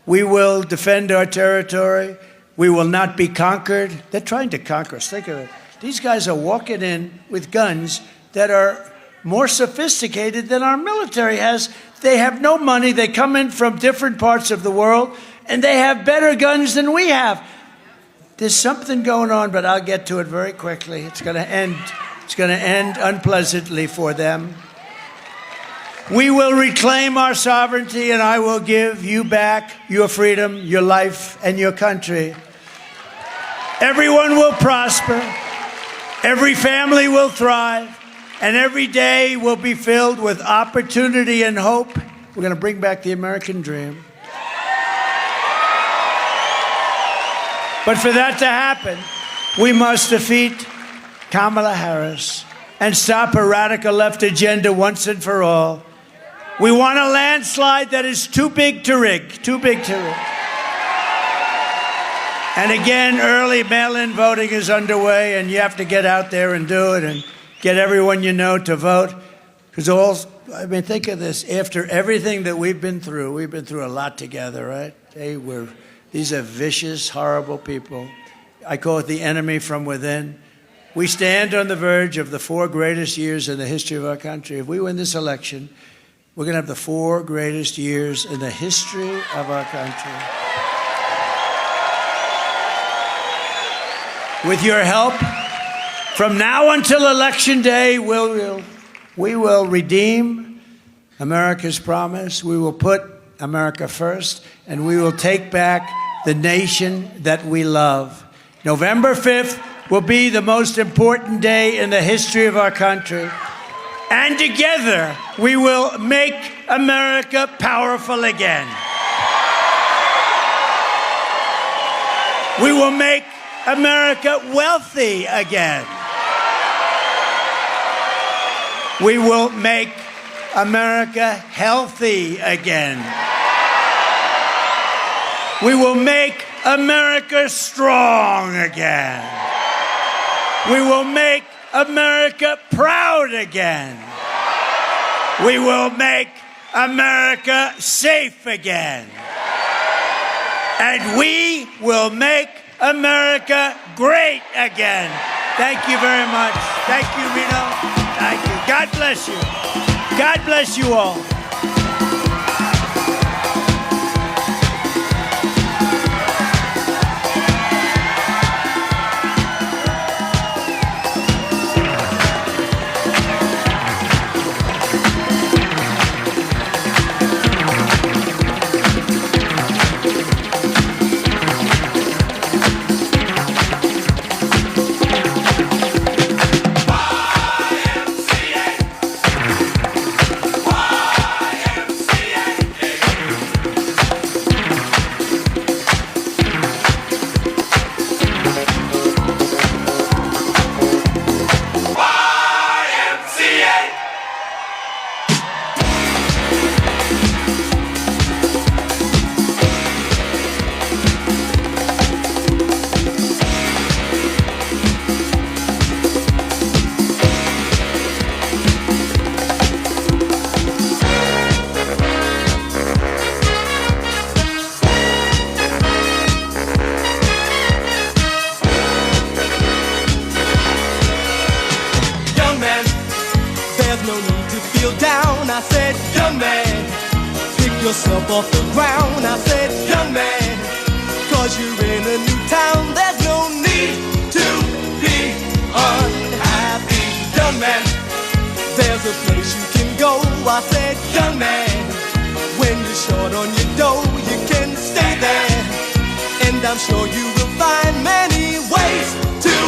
We will defend our territory. We will not be conquered. They're trying to conquer us. Think of it. These guys are walking in with guns that are more sophisticated than our military has. They have no money. They come in from different parts of the world, and they have better guns than we have. There's something going on, but I'll get to it very quickly. It's going to end. It's going to end unpleasantly for them. We will reclaim our sovereignty, and I will give you back your freedom, your life, and your country. Everyone will prosper. Every family will thrive. And every day will be filled with opportunity and hope. We're going to bring back the American dream. But for that to happen, we must defeat Kamala Harris and stop her radical left agenda once and for all. We want a landslide that is too big to rig, too big to rig. And again, early mail-in voting is underway, and you have to get out there and do it and get everyone you know to vote. Because think of this. After everything that we've been through a lot together, right? These are vicious, horrible people. I call it the enemy from within. We stand on the verge of the 4 greatest years in the history of our country. If we win this election, we're going to have the 4 greatest years in the history of our country. With your help, from now until Election Day, we will redeem America's promise. We will put America first, and we will take back the nation that we love. November 5th will be the most important day in the history of our country. And together, we will make America powerful again. We will make America wealthy again. We will make America healthy again. We will make America strong again. We will make America proud again. We will make America safe again. And we will make America great again. Thank you very much. Thank you, Reno. Thank you. God bless you. God bless you all. Yourself off the ground. I said, young man, cause you're in a new town. There's no need to be unhappy. Young man, there's a place you can go. I said, young man, when you're short on your dough, you can stay there. And I'm sure you will find many ways to